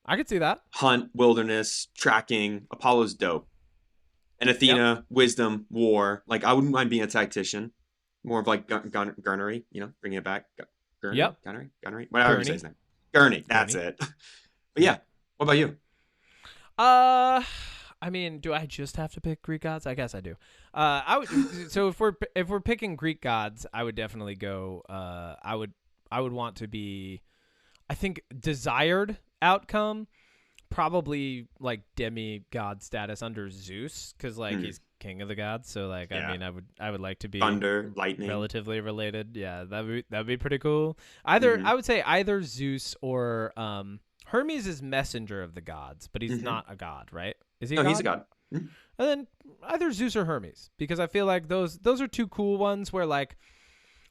I could see that. Hunt, wilderness, tracking. Apollo's dope. And Athena, wisdom, war. Like, I wouldn't mind being a tactician. More of like gunnery, bringing it back. Gunnery. Whatever you say his name. Gurney. That's it. But yeah, what about you? I mean, do I just have to pick Greek gods? I guess I do. I would. So if we're picking Greek gods, I would definitely go. I would want to be. I think desired outcome, probably like demigod status under Zeus, because he's king of the gods. So I mean, I would like to be thunder, lightning, relatively related. Yeah, that'd be pretty cool. Either I would say either Zeus or Hermes is messenger of the gods, but he's not a god, right? Is he? No, he's a god. And then either Zeus or Hermes, because I feel like those are two cool ones where like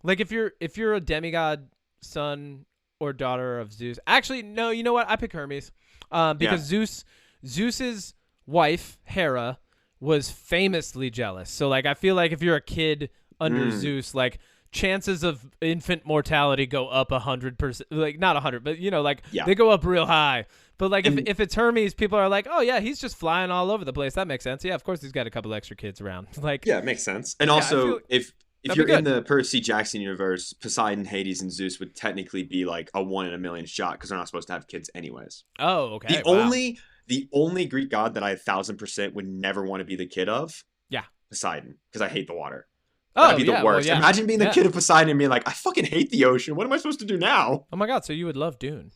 if you're a demigod son or daughter of Zeus. Actually, no, you know what? I pick Hermes, because Zeus's wife Hera was famously jealous. So I feel like if you're a kid under Zeus, chances of infant mortality go up 100%. Not 100, but they go up real high. But if it's Hermes, people are like, oh yeah, he's just flying all over the place. That makes sense. Yeah, of course he's got a couple extra kids around. Yeah, it makes sense. And also, if you're in the Percy Jackson universe, Poseidon, Hades, and Zeus would technically be like a 1 in a million shot because they're not supposed to have kids anyways. Oh, okay. The only Greek god that I 1,000% would never want to be the kid of, Poseidon, because I hate the water. That'd be the worst. Well, imagine being the kid of Poseidon and being like, I fucking hate the ocean. What am I supposed to do now? Oh my god! So you would love Dune,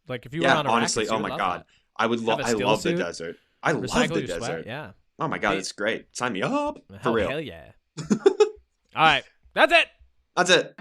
if you were on Arrakis, honestly, oh my god, that. I would love. I love the desert. I love the desert. Sweat, yeah. Oh my god, it's great. Sign me up for real. Hell yeah! All right, that's it. That's it.